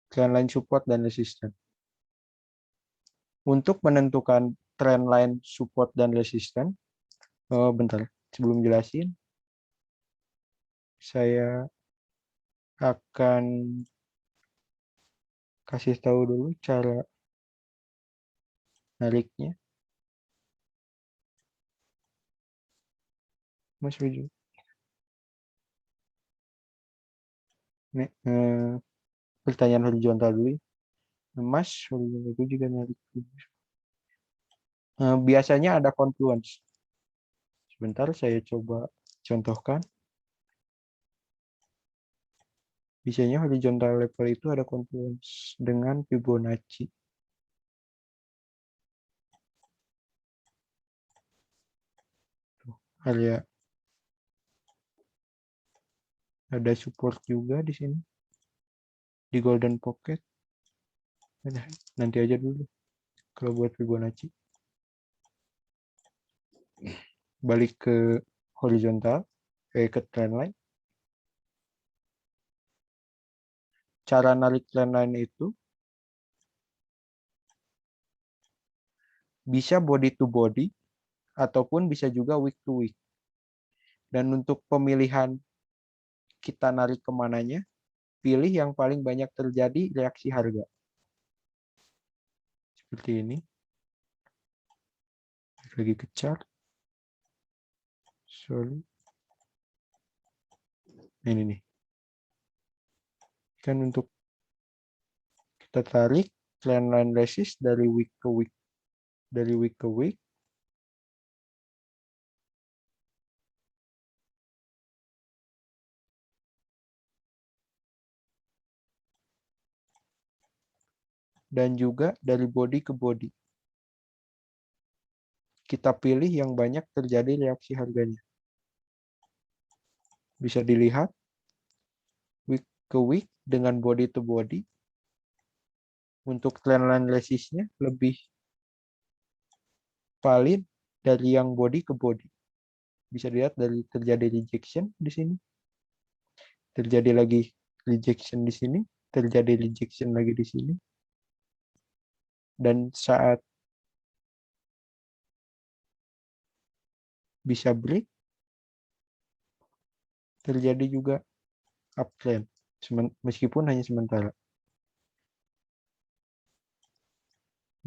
trendline support dan resistance. Untuk menentukan trendline support dan resistance, bentar, sebelum jelasin, saya akan kasih tahu dulu cara nariknya. Mas Wiju. Nih, pertanyaan horizontal dulu. Mas, horizontal itu juga narik. Biasanya ada confluence. Sebentar, saya coba contohkan. Biasanya horizontal level itu ada confluence dengan Fibonacci. Area ada support juga di sini di golden pocket. Nanti aja dulu kalau buat Fibonacci. Balik ke horizontal, ke trendline. Cara narik trendline itu bisa body to body ataupun bisa juga week to week. Dan untuk pemilihan kita narik kemananya, pilih yang paling banyak terjadi reaksi harga. Seperti ini. Lagi ke chart. Sorry. Ini nih. Kan untuk kita tarik trendline resist dari week ke week. Dari week ke week. Dan juga dari body ke body. Kita pilih yang banyak terjadi reaksi harganya. Bisa dilihat week ke week dengan body to body. Untuk trendline resistnya lebih valid dari yang body ke body. Bisa dilihat dari terjadi rejection di sini. Terjadi lagi rejection di sini. Terjadi rejection lagi di sini. Dan saat bisa break, terjadi juga uptrend. Meskipun hanya sementara.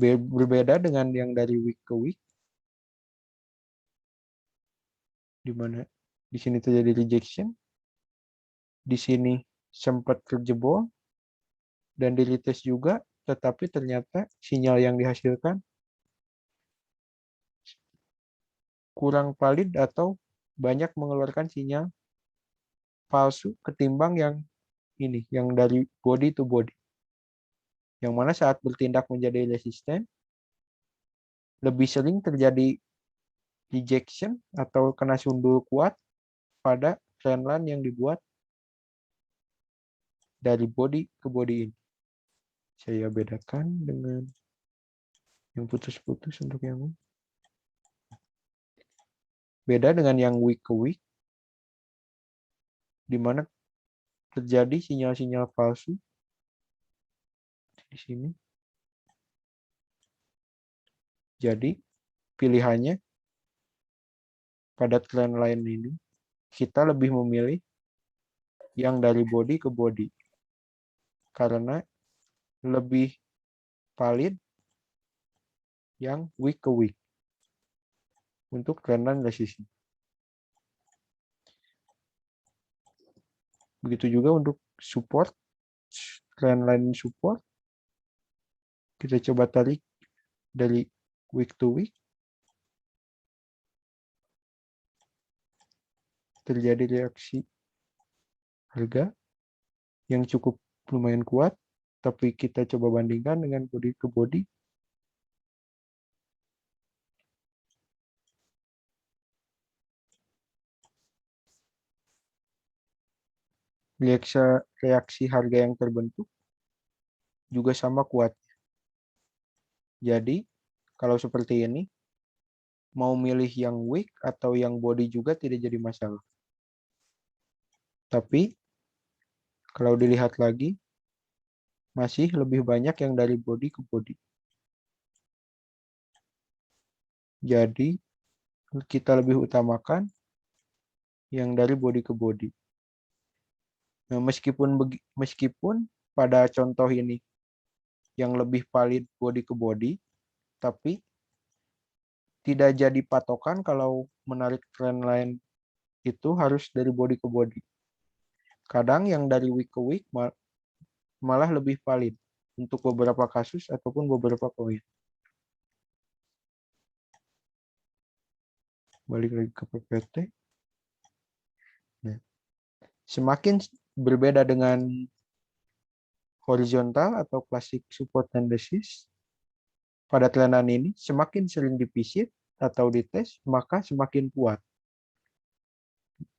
Berbeda dengan yang dari week ke week. Di mana di sini terjadi rejection. Di sini sempat terjebol. Dan di retest juga. Tetapi ternyata sinyal yang dihasilkan kurang valid atau banyak mengeluarkan sinyal palsu ketimbang yang ini, yang dari body to body. Yang mana saat bertindak menjadi resisten, lebih sering terjadi rejection atau kena sundul kuat pada trendline yang dibuat dari body ke body ini. Saya bedakan dengan yang putus-putus untuk yang beda dengan yang week ke week, di mana terjadi sinyal-sinyal palsu di sini. Jadi pilihannya pada trendline ini kita lebih memilih yang dari body ke body karena lebih valid yang week ke week untuk trendline resistance. Begitu juga untuk support, trendline support. Kita coba tarik dari week to week. Terjadi reaksi harga yang cukup lumayan kuat, tapi kita coba bandingkan dengan body ke body. Reaksi harga yang terbentuk juga sama kuat. Jadi, kalau seperti ini, mau milih yang weak atau yang body juga tidak jadi masalah. Tapi, kalau dilihat lagi, masih lebih banyak yang dari body ke body. Jadi, kita lebih utamakan yang dari body ke body. Nah, meskipun pada contoh ini yang lebih valid body ke body, tapi tidak jadi patokan kalau menarik trendline itu harus dari body ke body. Kadang yang dari week ke week malah lebih valid untuk beberapa kasus ataupun beberapa poin. Balik lagi ke PPT. Nah, semakin berbeda dengan horizontal atau klasik support and resist, pada trendline ini semakin sering divisit atau dites, maka semakin kuat.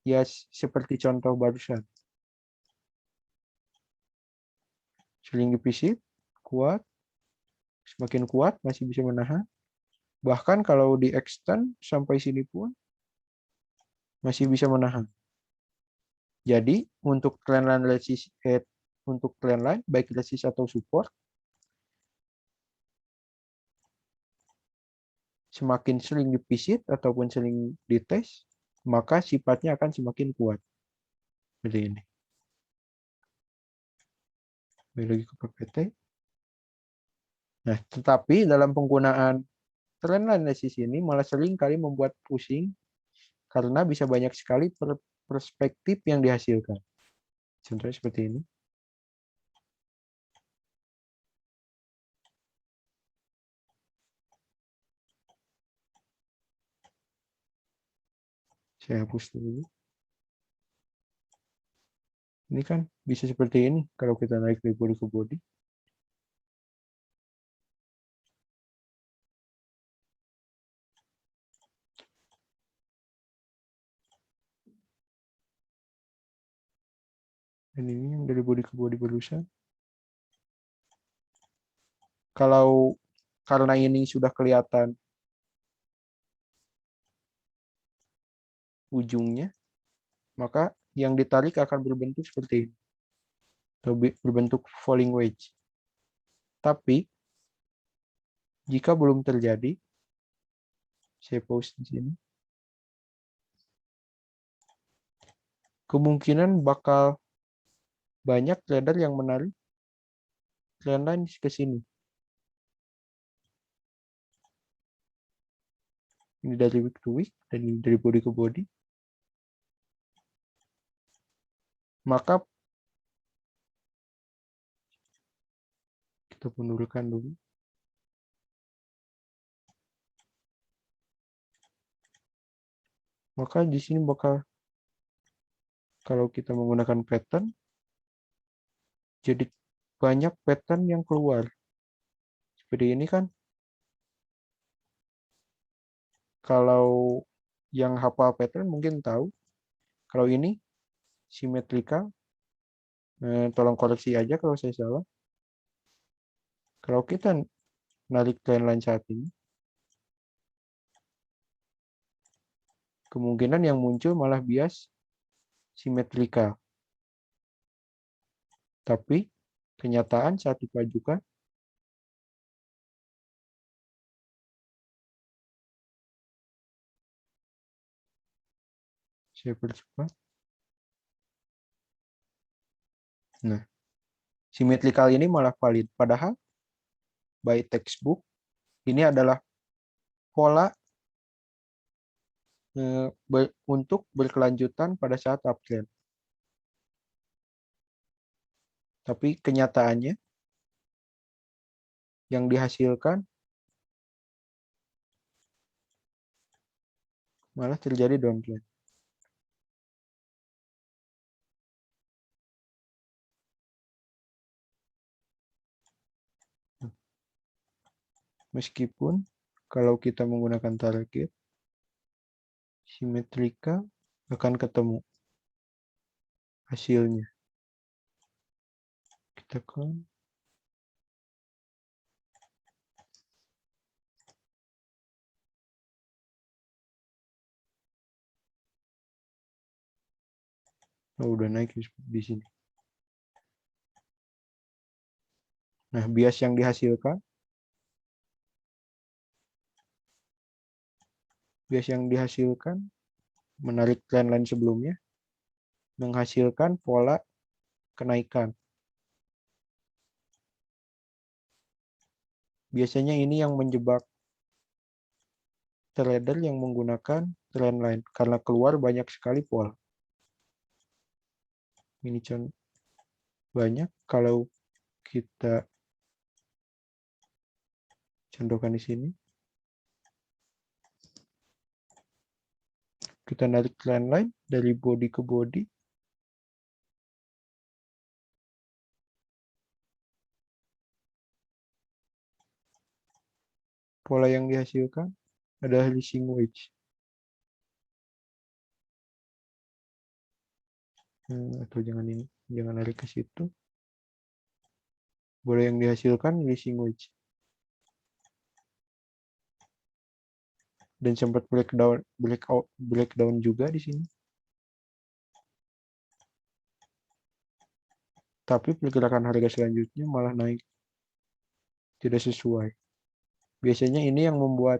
Ya, seperti contoh barusan. Sering divisit, kuat, semakin kuat, masih bisa menahan. Bahkan kalau di extend sampai sini pun masih bisa menahan. Jadi untuk trendline resist, untuk trendline baik resist atau support, semakin sering divisit ataupun sering dites, maka sifatnya akan semakin kuat. Seperti ini. Balik lagi ke PPT. Nah, tetapi dalam penggunaan trendline resist ini malah sering kali membuat pusing karena bisa banyak sekali perspektif yang dihasilkan. Contohnya seperti ini. Saya hapus dulu. Ini kan bisa seperti ini kalau kita naik dari body ke body. Dan ini yang dari body ke body barusan. Kalau karena ini sudah kelihatan ujungnya, maka yang ditarik akan berbentuk seperti ini. Atau berbentuk falling wedge. Tapi jika belum terjadi, saya pause di sini. Kemungkinan bakal banyak trader yang menarik trendline ke sini. Ini dari week to week dan ini dari body ke body. Maka kita mundur dulu. Maka di sini bakal, kalau kita menggunakan pattern, jadi banyak pattern yang keluar. Seperti ini kan. Kalau yang hafal pattern mungkin tahu. Kalau ini simetrikal. Tolong koreksi aja kalau saya salah. Kalau kita narik trendline saat ini, kemungkinan yang muncul malah bias simetrikal. Tapi kenyataan saat dipajukan saya percepat. Nah, simetrikal ini malah valid. Padahal by textbook ini adalah pola untuk berkelanjutan pada saat uptrend. Tapi kenyataannya yang dihasilkan malah terjadi downtrend. Meskipun kalau kita menggunakan target, simetrika akan ketemu hasilnya. Kita kan udah naik di sini. Nah, bias yang dihasilkan menarik trendline sebelumnya menghasilkan pola kenaikan. Biasanya ini yang menjebak trader yang menggunakan trendline karena keluar banyak sekali pola. Ini banyak kalau kita contohkan di sini. Kita narik trendline dari body ke body. Pola yang dihasilkan adalah leasing wedge. Atau jangan ini, jangan narik ke situ. Pola yang dihasilkan leasing wedge. Dan sempat breakdown juga di sini. Tapi pergerakan harga selanjutnya malah naik. Tidak sesuai. Biasanya ini yang membuat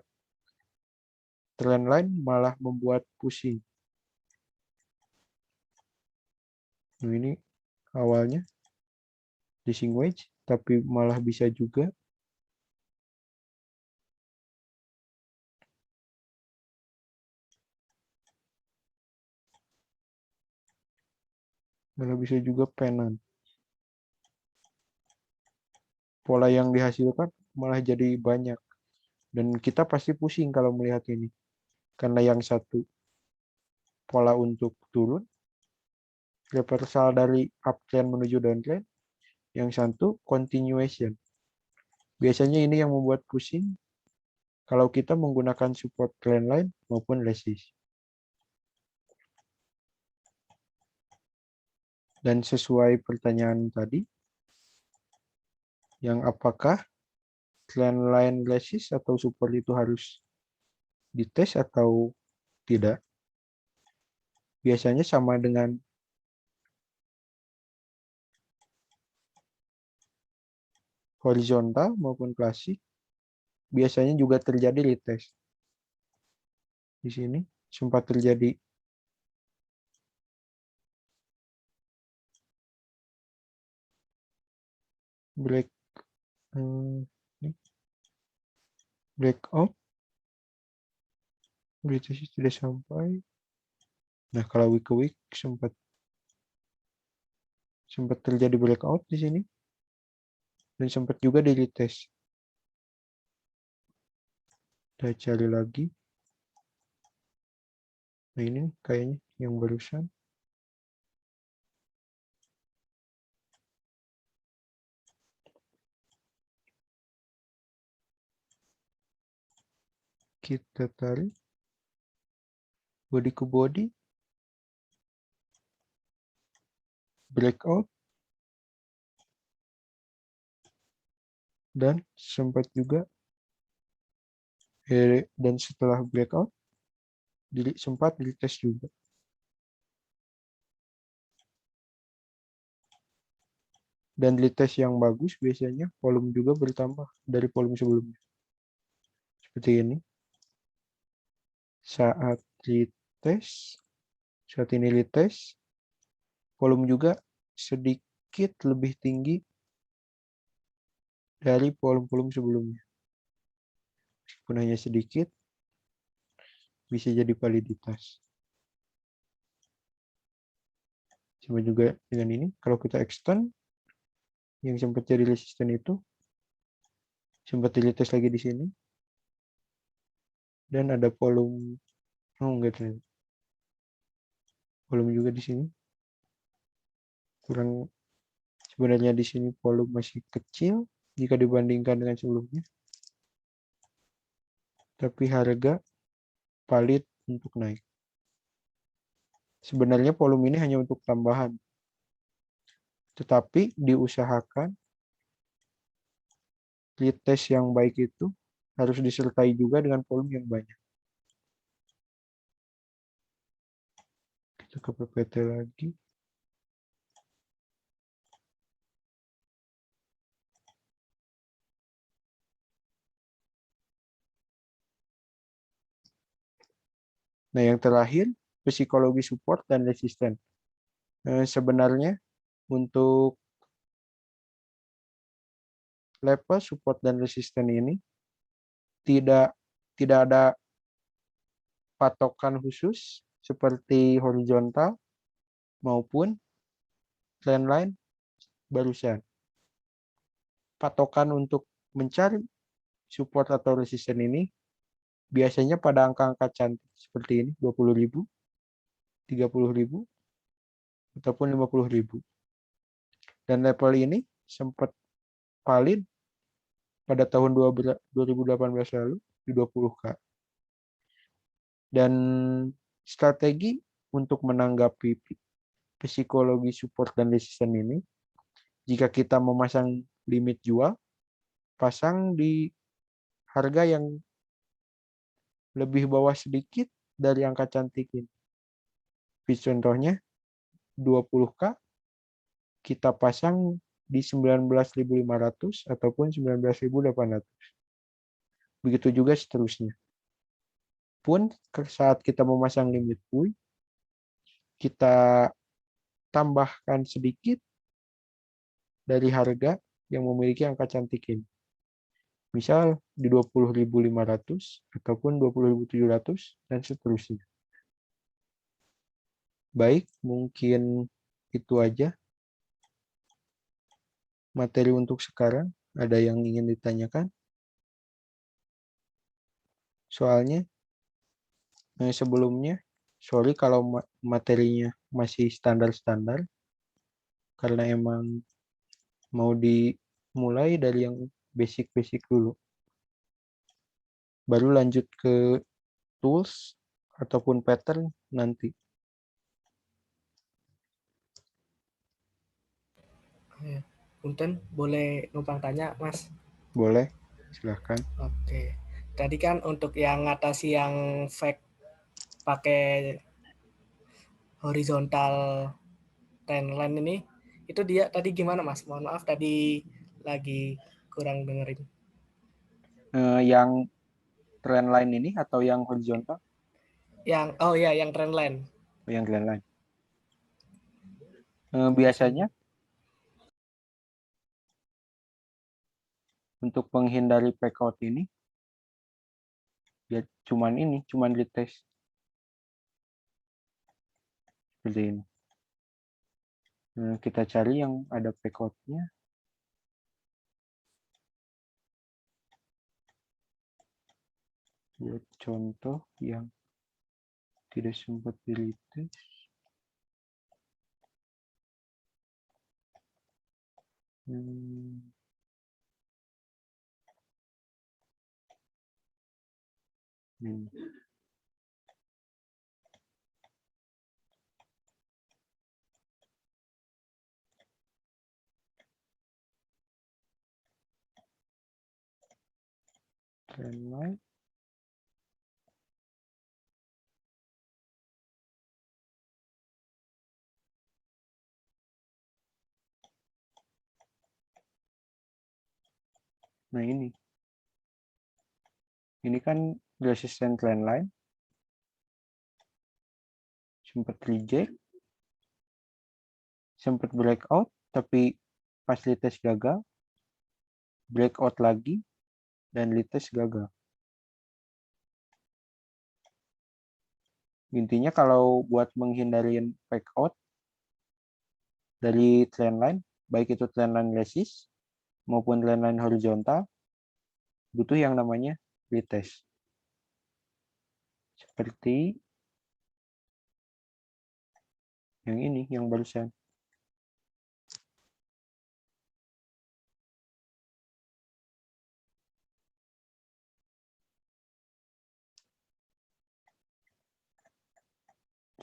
trendline malah membuat pusing. Nah, ini awalnya leasing wedge, tapi malah bisa juga pennant. Pola yang dihasilkan malah jadi banyak. Dan kita pasti pusing kalau melihat ini. Karena yang satu pola untuk turun, reversal dari uptrend menuju downtrend. Yang satu continuation. Biasanya ini yang membuat pusing kalau kita menggunakan support trendline maupun resist. Dan sesuai pertanyaan tadi, yang apakah trendline resist atau support itu harus dites atau tidak? Biasanya sama dengan horizontal maupun klasik, biasanya juga terjadi retest. Di sini sempat terjadi breakout, retest tidak sampai. Nah, kalau week ke week sempat terjadi breakout di sini dan sempat juga di retest. Kita cari lagi. Nah, ini kayaknya yang barusan. Kita tarik body ke body, breakout, dan sempat juga dan setelah breakout sempat retest juga. Dan retest yang bagus biasanya volume juga bertambah dari volume sebelumnya. Seperti ini. Saat ini retest, volume juga sedikit lebih tinggi dari volume-volume sebelumnya. Meskipun hanya sedikit, bisa jadi validitas. Sama juga dengan ini, kalau kita extend, yang sempat jadi resisten itu, sempat retest lagi di sini, dan ada volume, enggak ternyata. Volume juga di sini. Kurang, sebenarnya di sini volume masih kecil jika dibandingkan dengan sebelumnya. Tapi harga valid untuk naik. Sebenarnya volume ini hanya untuk tambahan. Tetapi diusahakan retest yang baik itu harus disertai juga dengan volume yang banyak. Kita ke PPT lagi. Nah, yang terakhir, psikologi support dan resisten. Sebenarnya untuk level support dan resisten ini tidak ada patokan khusus seperti horizontal maupun trendline barusan. Patokan untuk mencari support atau resisten ini biasanya pada angka-angka cantik seperti ini, 20.000, 30.000, ataupun 50.000. Dan level ini sempat valid pada tahun 2018 lalu di 20K. Dan strategi untuk menanggapi psikologi support dan resisten ini, jika kita memasang limit jual, pasang di harga yang lebih bawah sedikit dari angka cantik ini. Contohnya 20K kita pasang di 19.500 ataupun 19.800. Begitu juga seterusnya. Pun saat kita memasang limit buy, kita tambahkan sedikit dari harga yang memiliki angka cantik ini. Misal di 20.500 ataupun 20.700 dan seterusnya. Baik, mungkin itu aja materi untuk sekarang. Ada yang ingin ditanyakan? Soalnya sebelumnya, sorry kalau materinya masih standar-standar, karena emang mau dimulai dari yang basic-basic dulu. Baru lanjut ke tools ataupun pattern nanti. Punten, boleh numpang tanya, Mas? Boleh, silahkan. Oke. Tadi kan untuk yang ngatasi yang fake pakai horizontal trendline ini, itu dia tadi gimana, Mas? Mohon maaf tadi lagi kurang dengerin. Yang trendline ini atau yang horizontal? Yang trendline. Yang trendline. Biasanya untuk menghindari breakout ini, ya cuman retest. Seperti ini. Kita cari yang ada breakout-nya. Buat contoh yang tidak sempat di retest. Trendline. Nah ini kan resisten trend line, sempat reject, sempat breakout, tapi pas retest gagal, breakout lagi, dan retest gagal. Intinya kalau buat menghindarin fake out dari trend line, baik itu trend line resist maupun trend line horizontal, butuh yang namanya retest. Seperti yang ini, yang barusan.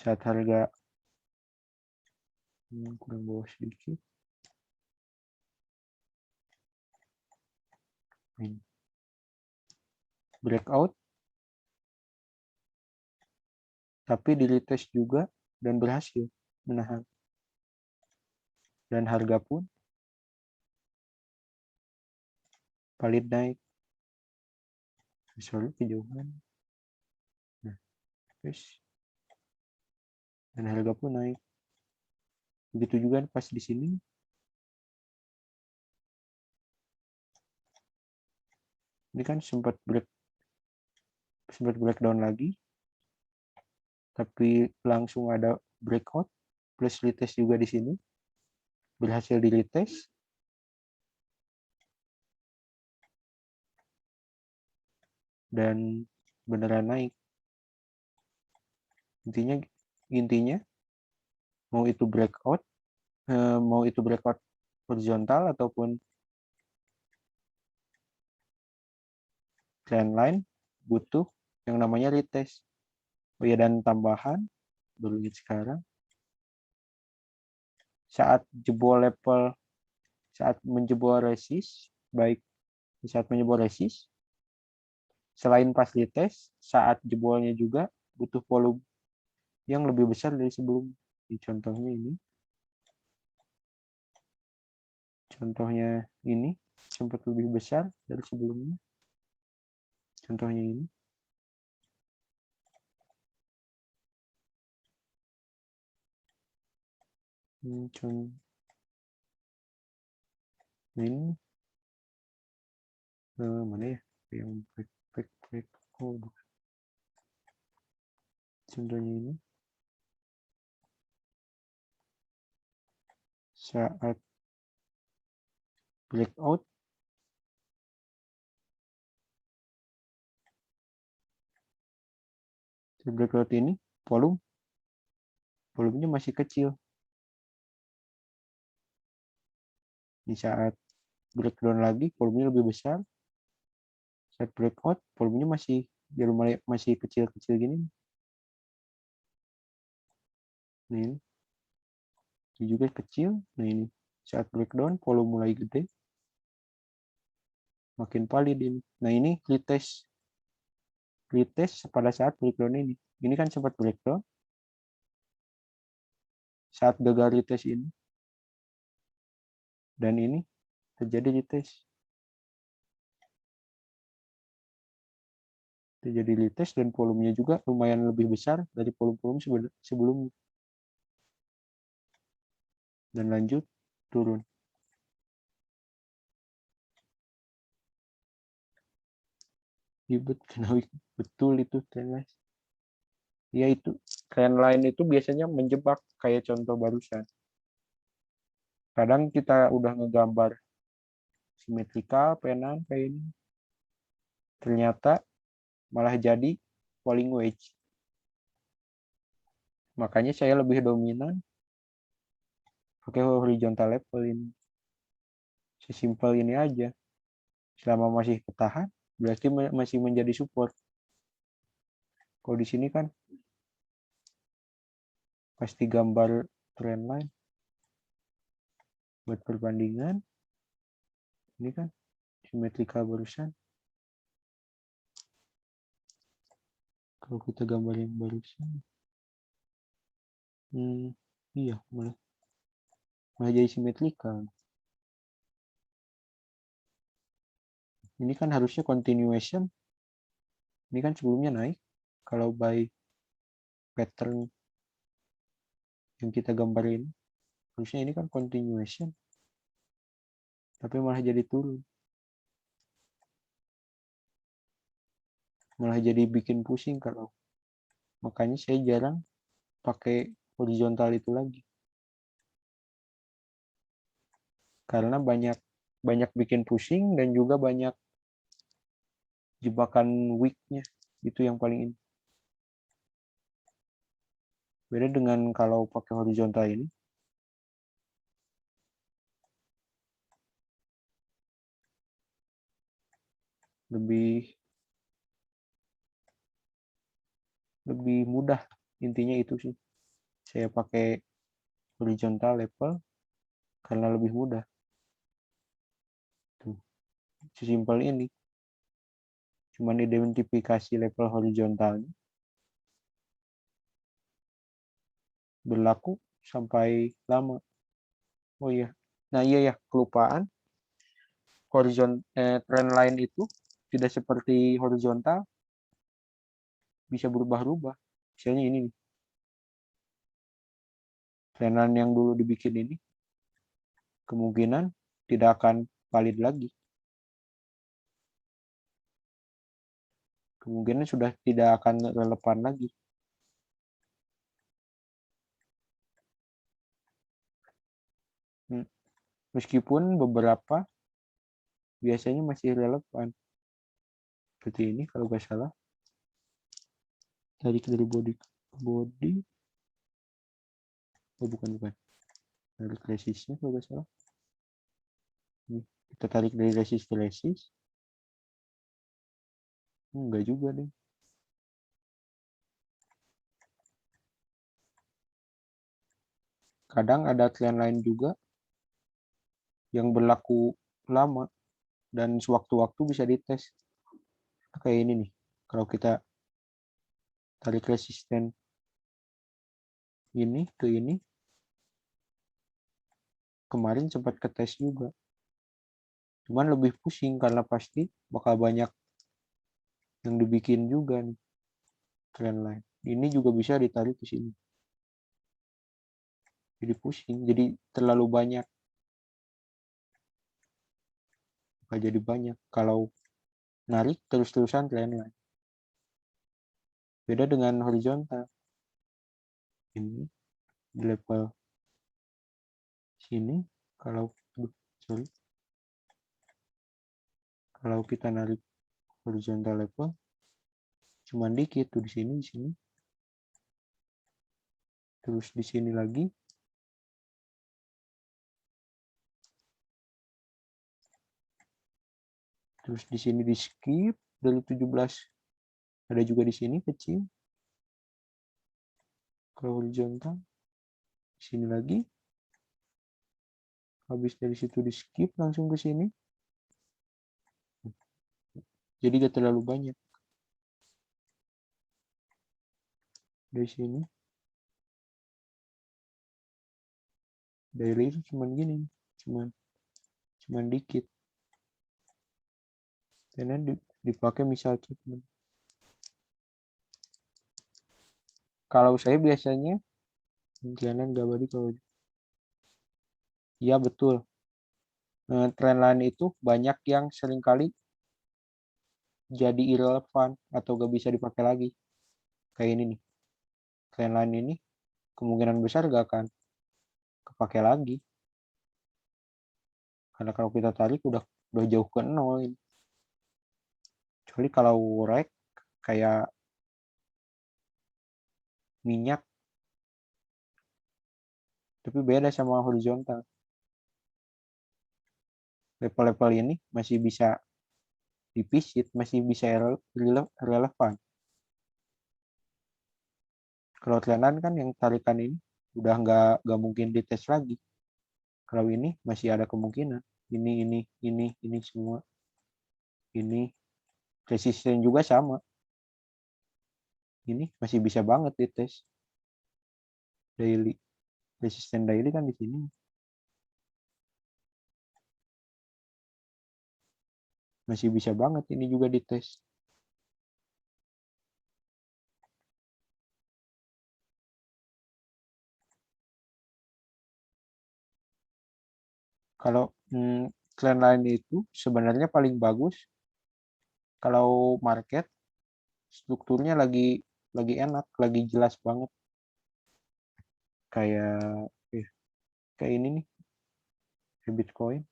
Saat harga kurang bawah sedikit. Ini. Breakout. Tapi di retest juga dan berhasil menahan. Dan harga pun valid naik. Sorry, kejauhan. Nah, terus. Dan harga pun naik. Begitu juga pas di sini. Ini kan sempat breakdown lagi. Tapi langsung ada breakout plus retest juga di sini. Berhasil di retest. Dan beneran naik. Intinya mau itu breakout horizontal ataupun trend line butuh yang namanya retest. Oh ya, dan tambahan baru lihat sekarang saat menjebol resist, baik saat menjebol resist, selain pas retest, saat jebolnya juga butuh volume yang lebih besar dari sebelum. Contohnya ini sempat lebih besar dari sebelumnya. Contohnya ini. Ini mana ya yang break contohnya ini saat breakout ini volumenya masih kecil. Di saat breakdown lagi volumenya lebih besar. Saat breakout volumenya masih kecil-kecil gini. Nah, ini juga kecil. Nah, ini saat breakdown volume mulai gede. Makin valid ini. Nah, ini retest pada saat breakdown ini. Ini kan sempat breakdown. Saat gagal retest ini. Dan ini terjadi retest. Terjadi retest dan volumenya juga lumayan lebih besar dari volume sebelumnya. Dan lanjut turun. Betul itu trendline. Ya itu trendline itu biasanya menjebak kayak contoh barusan. Kadang kita udah ngegambar simetrikal penan kayak ini. Ternyata malah jadi falling wedge. Makanya saya lebih dominan pakai horizontal level ini. Sesimpel ini aja. Selama masih ketahan, berarti masih menjadi support. Kalau di sini kan pasti gambar trendline buat perbandingan. Ini kan simetrikal barusan. Kalau kita gambar yang barusan, iya malah jadi simetrikal. Ini kan harusnya continuation. Ini kan sebelumnya naik. Kalau by pattern yang kita gambarin, harusnya ini kan continuation. Tapi malah jadi turun. Malah jadi bikin pusing kalau. Makanya saya jarang pakai horizontal itu lagi. Karena banyak bikin pusing dan juga banyak jebakan weak-nya. Itu yang paling ini. Beda dengan kalau pakai horizontal ini. Lebih mudah, intinya itu sih. Saya pakai horizontal level karena lebih mudah. Tuh, sesimpel ini. Cuman identifikasi level horizontalnya. Berlaku sampai lama. Oh iya. Nah iya ya, kelupaan. Trend line itu tidak seperti horizontal, bisa berubah-ubah. Misalnya ini nih. Trend line yang dulu dibikin ini kemungkinan tidak akan valid lagi. Kemungkinan sudah tidak akan relevan lagi. Meskipun beberapa biasanya masih relevan. Seperti ini kalau nggak salah. Tarik dari body. Oh bukan. Tarik resistnya kalau nggak salah. Nih, kita tarik dari resist ke resist. Enggak juga deh. Kadang ada trend lain juga yang berlaku lama dan sewaktu-waktu bisa dites. Kayak ini nih. Kalau kita tarik resisten ini ke ini, kemarin sempat ketes juga. Cuman lebih pusing karena pasti bakal banyak yang dibikin juga nih trend line. Ini juga bisa ditarik ke sini. Jadi pusing, jadi terlalu banyak. Bakal jadi banyak kalau narik terus-terusan trend line. Beda dengan horizontal. Ini di level sini kalau kita narik horizontal level cuma dikit tuh di sini terus di sini lagi terus di sini di skip dari 17 ada juga di sini kecil kalau horizontal di sini lagi habis dari situ di skip langsung ke sini jadi gak terlalu banyak dari sini daily itu cuman gini cuman dikit karena dipakai misal treatment. Kalau saya biasanya kalian gak balik kalau iya betul trend line itu banyak yang seringkali jadi irrelevant atau gak bisa dipakai lagi kayak ini nih trend line ini kemungkinan besar gak akan kepake lagi karena kalau kita tarik udah jauh ke nol ini. Kecuali kalau rek kayak minyak tapi beda sama horizontal level-level ini masih bisa dipisit masih bisa relevan kalau trend kan yang tarikan ini udah nggak mungkin dites lagi kalau ini masih ada kemungkinan ini semua ini resisten juga sama ini masih bisa banget dites daily resisten daily kan di sini Masih bisa banget ini juga dites. Kalau trendline itu sebenarnya paling bagus kalau market strukturnya lagi enak, lagi jelas banget. Kayak kayak ini nih, Bitcoin.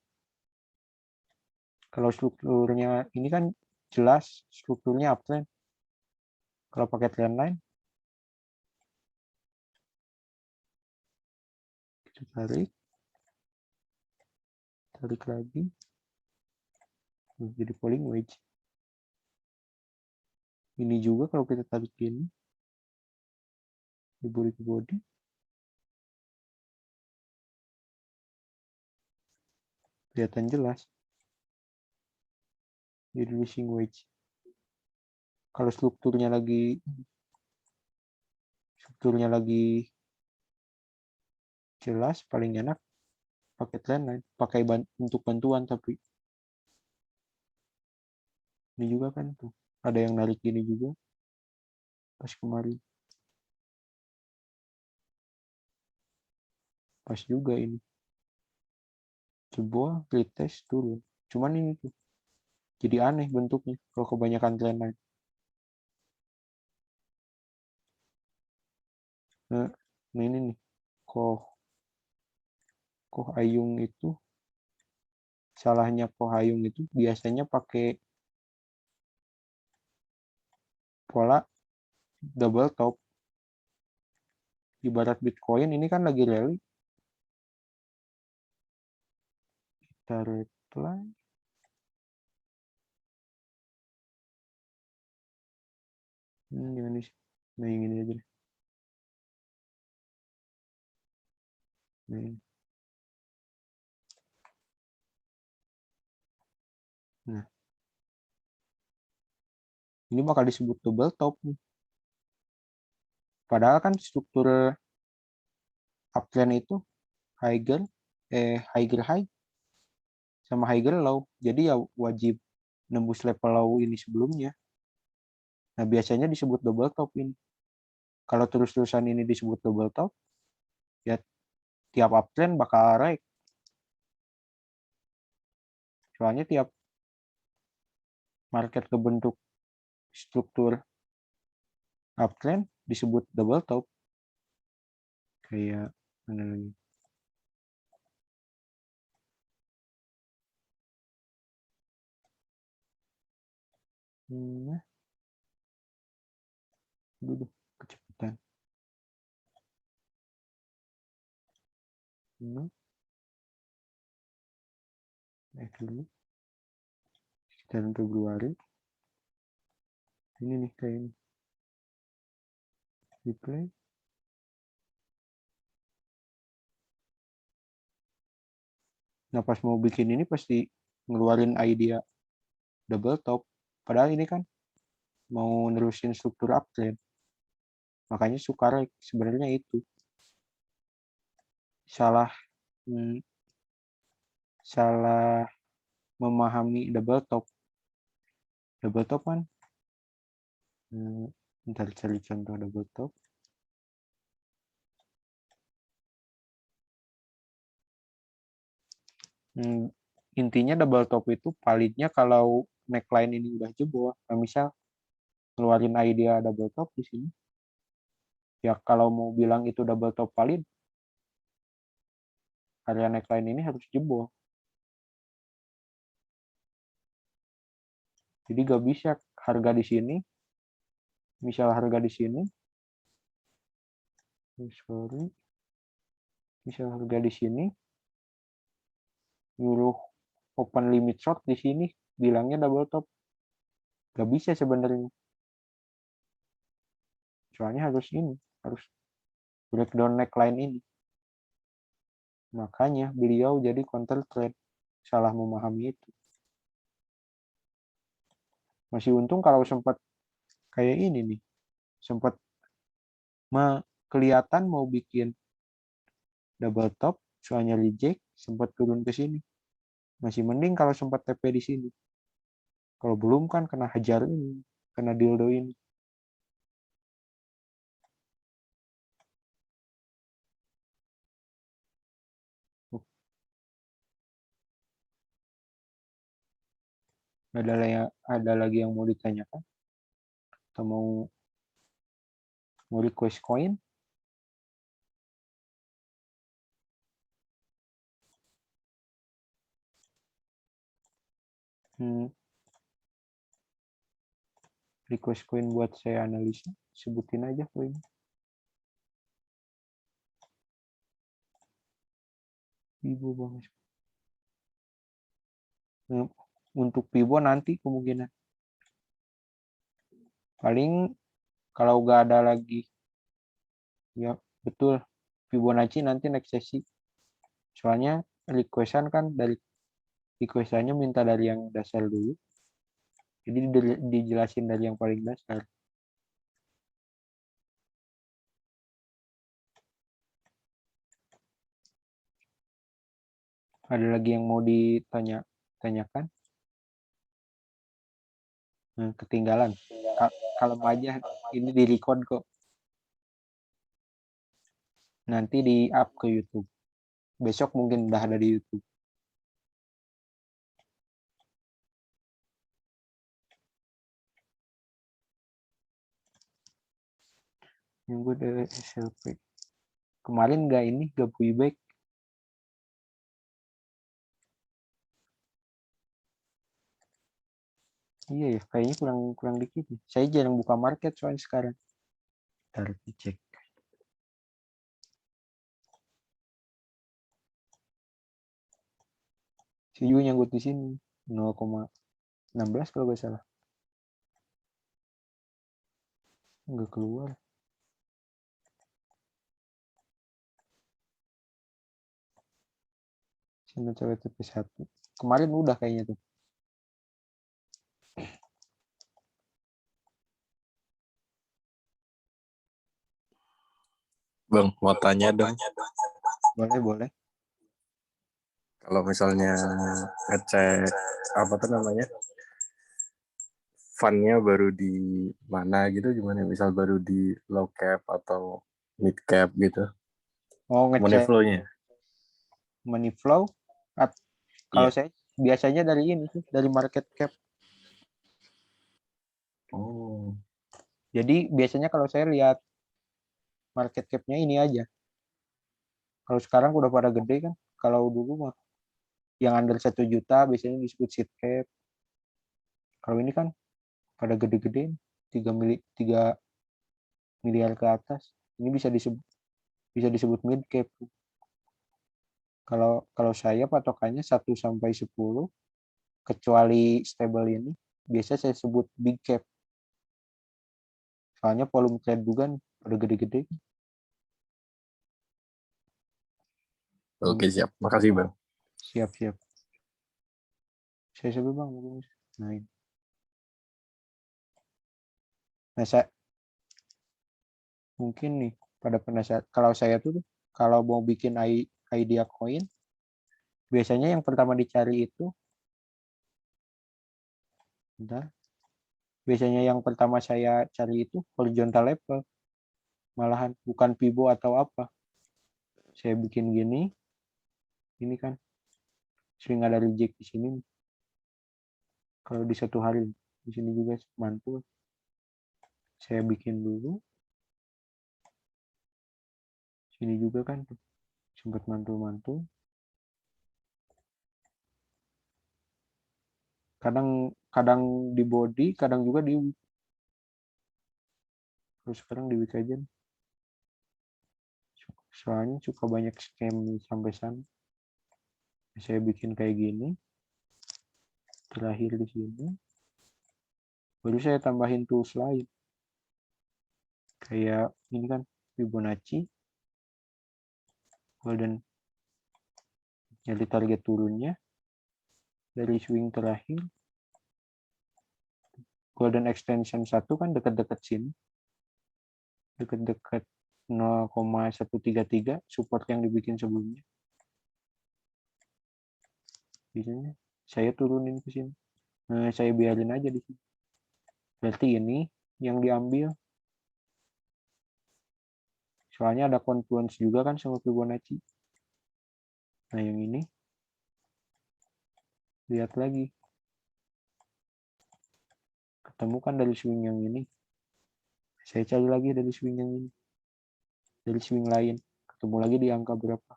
Kalau strukturnya ini kan jelas, strukturnya uptrend. Kalau pakai trendline, kita tarik lagi, jadi falling wedge. Ini juga kalau kita tarik ini, di body, kelihatan jelas. Jadi losing wedge. Kalau strukturnya lagi jelas, paling enak pakai trendline, pakai untuk bantuan. Tapi ini juga kan tuh ada yang narik ini juga pas kemarin, pas juga ini sebuah retest turun. Cuman ini tuh jadi aneh bentuknya kalau kebanyakan trendline. Nah ini nih, Koh Ayung itu, salahnya Koh Ayung itu biasanya pakai pola double top. Ibarat Bitcoin ini kan lagi rally, kita reply. Jangan di sini. Nah, yang ini aja deh. Nah, ini. Nah, ini bakal disebut double top nih. Padahal kan struktur uptrend itu higher high sama higher low. Jadi ya wajib nembus level low ini sebelumnya. Nah, biasanya disebut double top ini. Kalau terus-terusan ini disebut double top, ya tiap uptrend bakal naik. Soalnya tiap market kebentuk struktur uptrend disebut double top. Kayak mana lagi? Dulu kecepatan. Dulu. Sekitar Februari. Ini nih kayak ini. Replay. Nah, pas mau bikin ini pasti ngeluarin idea double top. Padahal ini kan mau nerusin struktur uptrend. Makanya suka rek. Sebenarnya itu salah memahami double top. Double top kan ntar cari contoh double top. Intinya double top itu validnya kalau neckline ini udah jebol. Nah, misal keluarin idea double top di sini. Ya kalau mau bilang itu double top valid, area neckline ini harus jebol. Jadi gak bisa harga di sini. Misal harga di sini. Misal harga di sini. Nyuruh open limit short di sini. Bilangnya double top. Gak bisa sebenarnya. Soalnya harus ini. Harus breakdown neckline ini. Makanya beliau jadi counter trade. Salah memahami itu. Masih untung kalau sempat kayak ini nih. Sempat kelihatan mau bikin double top. Soalnya reject. Sempat turun ke sini. Masih mending kalau sempat TP di sini. Kalau belum kan kena hajar ini, kena dildo ini. Ada lagi yang mau ditanyakan? Atau mau request koin? Request koin buat saya analisa, sebutin aja koinnya. Vibo banget. Untuk Vibo nanti kemungkinan. Paling kalau nggak ada lagi, ya betul, Fibonacci nanti next sesi. Soalnya requestan kan dari requestannya minta dari yang dasar dulu. Jadi dijelasin dari yang paling dasar. Ada lagi yang mau ditanyakan? Ketinggalan. Kalau aja ini di record kok. Nanti di up ke YouTube. Besok mungkin udah ada di YouTube. Yang gue dari SLP. Kemarin gak pullback. Iya ya, kayaknya kurang dikit. Saya jarang buka market soalnya sekarang. Ntar dicek. CU nyangkut di sini 0,16 kalau nggak salah. Nggak keluar. Sini coba TP1. Kemarin udah kayaknya tuh. Bang, mau tanya dong. Boleh. Kalau misalnya ngecek apa tuh namanya, fund-nya baru di mana gitu gimana? Misal baru di low cap atau mid cap gitu. Oh, Money ngecek flow-nya. money flow. Kalau saya biasanya dari ini sih, dari market cap. Oh. Jadi biasanya kalau saya lihat market cap-nya ini aja. Kalau sekarang udah pada gede kan. Kalau dulu mah yang under 1 juta biasanya disebut seed cap. Kalau ini kan pada gede-gede 3 miliar ke atas. Ini bisa disebut mid cap. Kalau saya patokannya 1 sampai 10 kecuali stable ini biasa saya sebut big cap. Soalnya volume trade juga nih, pada gede-gede. Oke, siap. Makasih, Bang. Siap. Saya sebut Bang. Nah, saya mungkin nih pada penasaran kalau saya tuh kalau mau bikin idea coin biasanya yang pertama dicari itu biasanya yang pertama saya cari itu horizontal level, malahan bukan Fibo atau apa. Saya bikin gini, ini kan sering ada reject di sini. Kalau di satu hari di sini juga mantul. Saya bikin dulu. Sini juga kan tuh sempat mantul-mantul. Kadang di body, kadang juga di week. Terus sekarang di week aja. Soalnya suka banyak scam sampai sana. Saya bikin kayak gini. Terakhir di sini. Baru saya tambahin tools lain. Kayak ini kan Fibonacci. Golden. Jadi target turunnya. Dari swing terakhir. Golden extension 1 kan dekat-dekat sini. Dekat-dekat 0,133 support yang dibikin sebelumnya. Biasanya saya turunin ke sini. Nah, saya biarin aja di sini. Berarti ini yang diambil. Soalnya ada confluence juga kan sama Fibonacci. Nah, yang ini. Lihat lagi. Ketemu kan dari swing yang ini. Saya cari lagi dari swing yang ini. Dari swing lain. Ketemu lagi di angka berapa?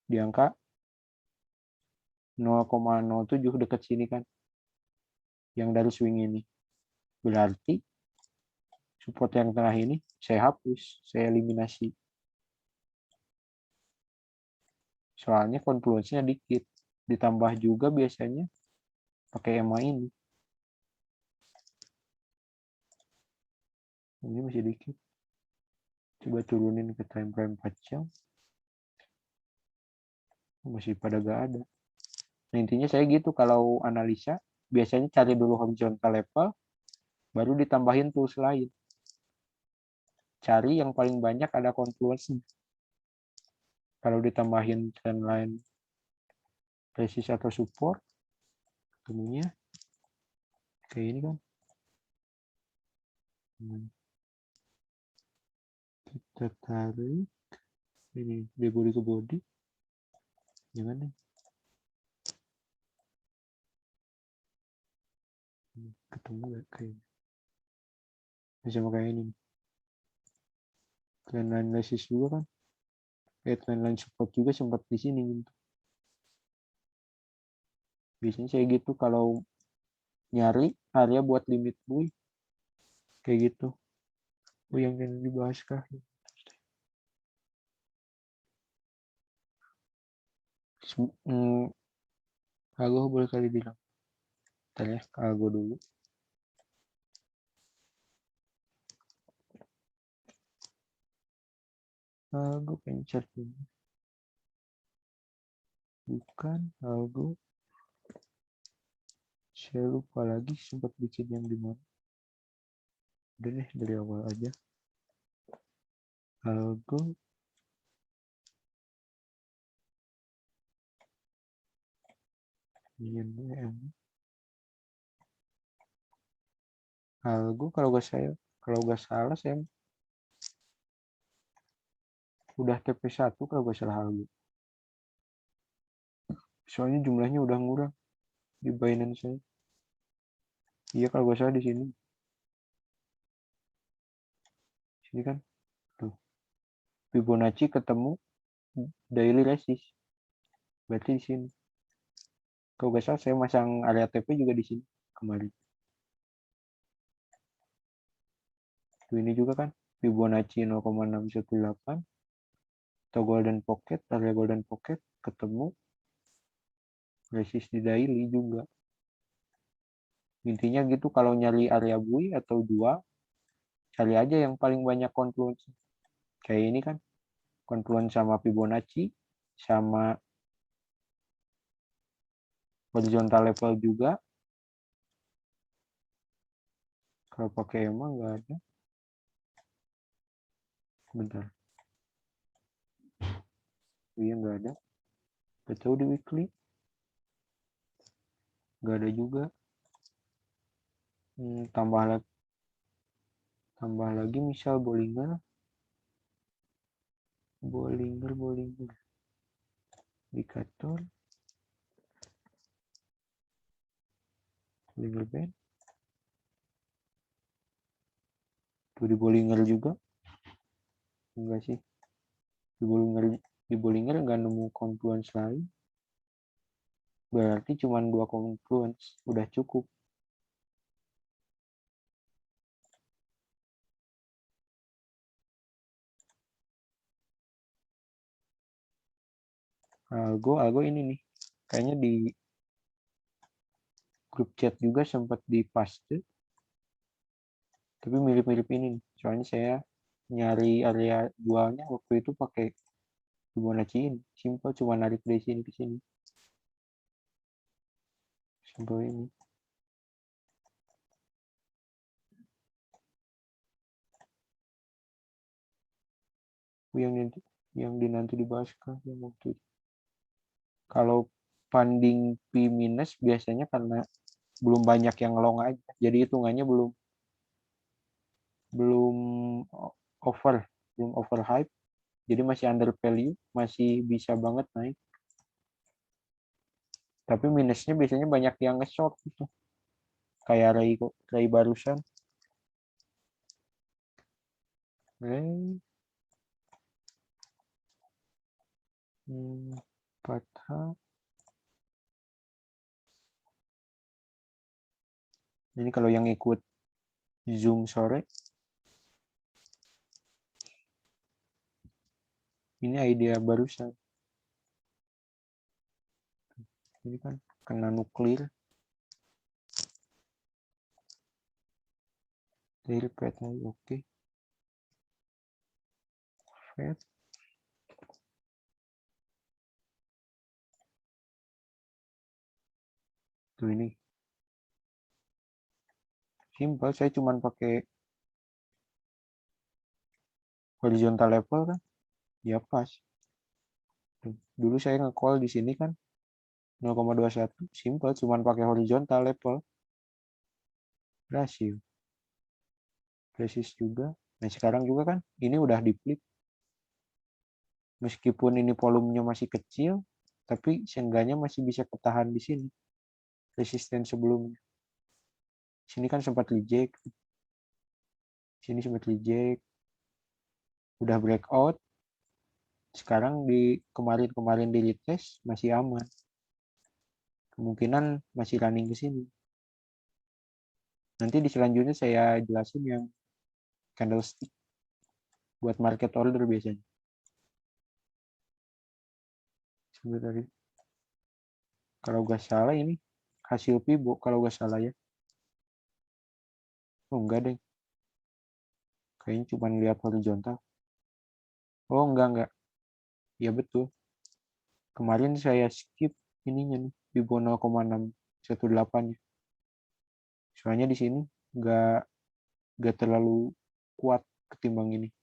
Di angka 0,07 dekat sini kan. Yang dari swing ini. Berarti support yang tengah ini saya hapus, saya eliminasi. Soalnya confluence-nya dikit. Ditambah juga biasanya pakai EMA ini. Ini masih dikit. Coba turunin ke time frame 4 jam. Masih pada gak ada. Nah, intinya saya gitu kalau analisa. Biasanya cari dulu horizontal level. Baru ditambahin tools lain. Cari yang paling banyak ada confluence. Kalau ditambahin trendline resist atau support. Ketemunya kayak ini kan. Kita tarik ini dari body ke body, jangan nih, ketemu gak kayak sama kayak ini, trendline resist juga kan, trendline support juga sempat di sini gitu. Biasanya saya gitu kalau nyari area buat limit buy kayak gitu. Yang ingin dibahas kah? Algo boleh kali bilang. Bentar ya, Algo dulu. Algo pencet dulu. Bukan Algo. Saya lupa lagi sempat bikin yang di mana. Udah deh dari awal aja. Algo. Algo kalau gak salah saya udah TP1 kalau gak salah Algo. Soalnya jumlahnya udah ngurang di Binance saya. Iya kalau gak salah di sini. Sini kan. Tuh. Fibonacci ketemu daily resist. Berarti di sini. Kalau gak salah saya masang area TP juga di sini kemarin. Tuh ini juga kan Fibonacci 0,618 atau golden pocket, area golden pocket ketemu resist di daily juga. Intinya gitu kalau nyari area buy atau jual, cari aja yang paling banyak confluence. Kayak ini kan confluence sama Fibonacci sama horizontal level juga. Kalau pakai EMA nggak ada. Bentar. Iya nggak ada. Betul di weekly. Nggak ada juga. Tambah lagi misal Bollinger. Indikator. Bollinger Band. Tuh di Bollinger juga. Enggak sih. Di Bollinger nggak nemu confluence lain. Berarti cuma 2 confluence. Udah cukup. Algo ini nih. Kayaknya di grup chat juga sempat dipaste. Tapi mirip-mirip ini nih. Soalnya saya nyari area jualnya waktu itu pakai Fibonacci ini. Simple cuma narik dari sini ke sini. Simple ini. Yang nanti dibahas kah yang waktu itu? Kalau funding P minus biasanya karena belum banyak yang long aja. Jadi hitungannya belum overhype. Jadi masih under value, masih bisa banget naik. Tapi minusnya biasanya banyak yang nge-short gitu. Kayak Ray barusan. Ray 4H. Ini kalau yang ikut Zoom sore. Ini idea barusan. Ini kan kena nuklir. Tail pad oke. Fed. Tuh ini. Simpel, saya cuma pakai horizontal level kan. Ya pas. Tuh. Dulu saya nge-call di sini kan 0,21. Simpel, cuma pakai horizontal level. Berhasil. Resist juga. Nah sekarang juga kan ini udah di flip. Meskipun ini volumenya masih kecil, tapi seenggaknya masih bisa ketahan di sini. Resisten sebelumnya. Sini kan sempat reject. Sini sempat reject. Udah breakout. Sekarang di kemarin di retest masih aman. Kemungkinan masih running ke sini. Nanti di selanjutnya saya jelasin yang candlestick buat market order biasanya. Sebentar. Kalau nggak salah ini hasil Fibo kalau nggak salah ya. Oh enggak deh. Kayaknya cuma lihat horizontal. Oh enggak. Ya betul. Kemarin saya skip ininya nih Fibo 0,618 ya. Soalnya di sini nggak terlalu kuat ketimbang ini.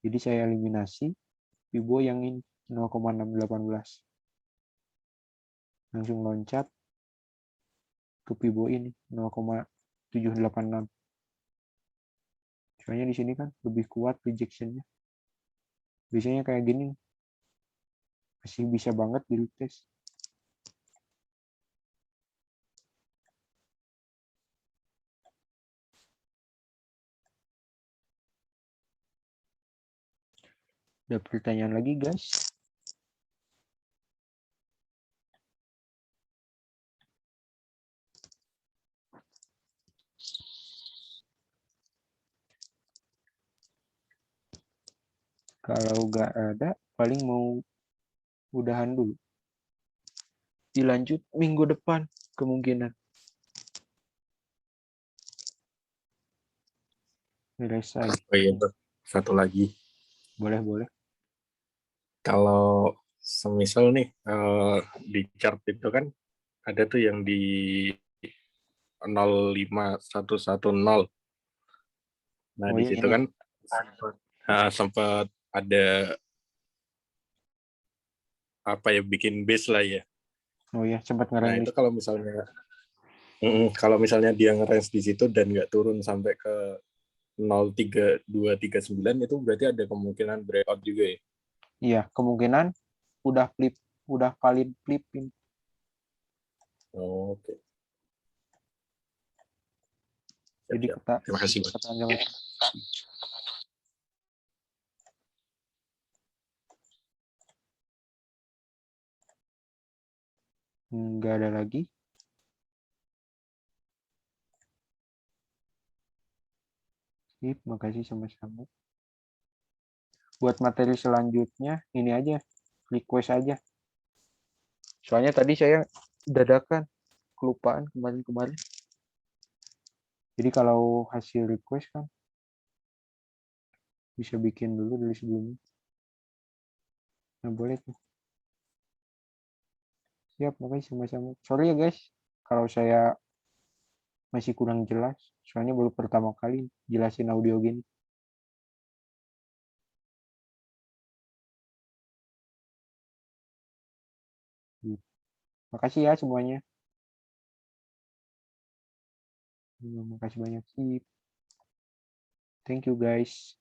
Jadi saya eliminasi Fibo yang ini 0,618. Langsung loncat ke Fibo ini 0,786. Soalnya di sini kan lebih kuat rejectionnya. Biasanya kayak gini masih bisa banget di retest. Ada pertanyaan lagi guys? Kalau nggak ada, paling mau udahan dulu. Dilanjut minggu depan kemungkinan. Selesai. Oh iya, Bro. Satu lagi. Boleh. Kalau semisal nih di chart itu kan ada tuh yang di 05110. Nah, Oh di iya, situ ini. kan sempat ada bikin base lah ya. Oh iya, sempat Nah, ngerem. itu kalau misalnya dia ngerange di situ dan nggak turun sampai ke 03239 itu berarti ada kemungkinan breakout juga ya. Iya, kemungkinan udah valid flipping. Oh, oke. Jadi Siap. Terima kasih, Bang. Nggak ada lagi. Sip, makasih sama-sama. Buat materi selanjutnya, ini aja. Request aja. Soalnya tadi saya dadakan. Kelupaan kemarin. Jadi kalau hasil request kan bisa bikin dulu dari sebelumnya. Nah, boleh tuh. Siap, makasih sama-sama. Sorry ya guys, kalau saya masih kurang jelas. Soalnya baru pertama kali jelasin audio gini. Makasih ya semuanya. Makasih banyak sih. Thank you guys.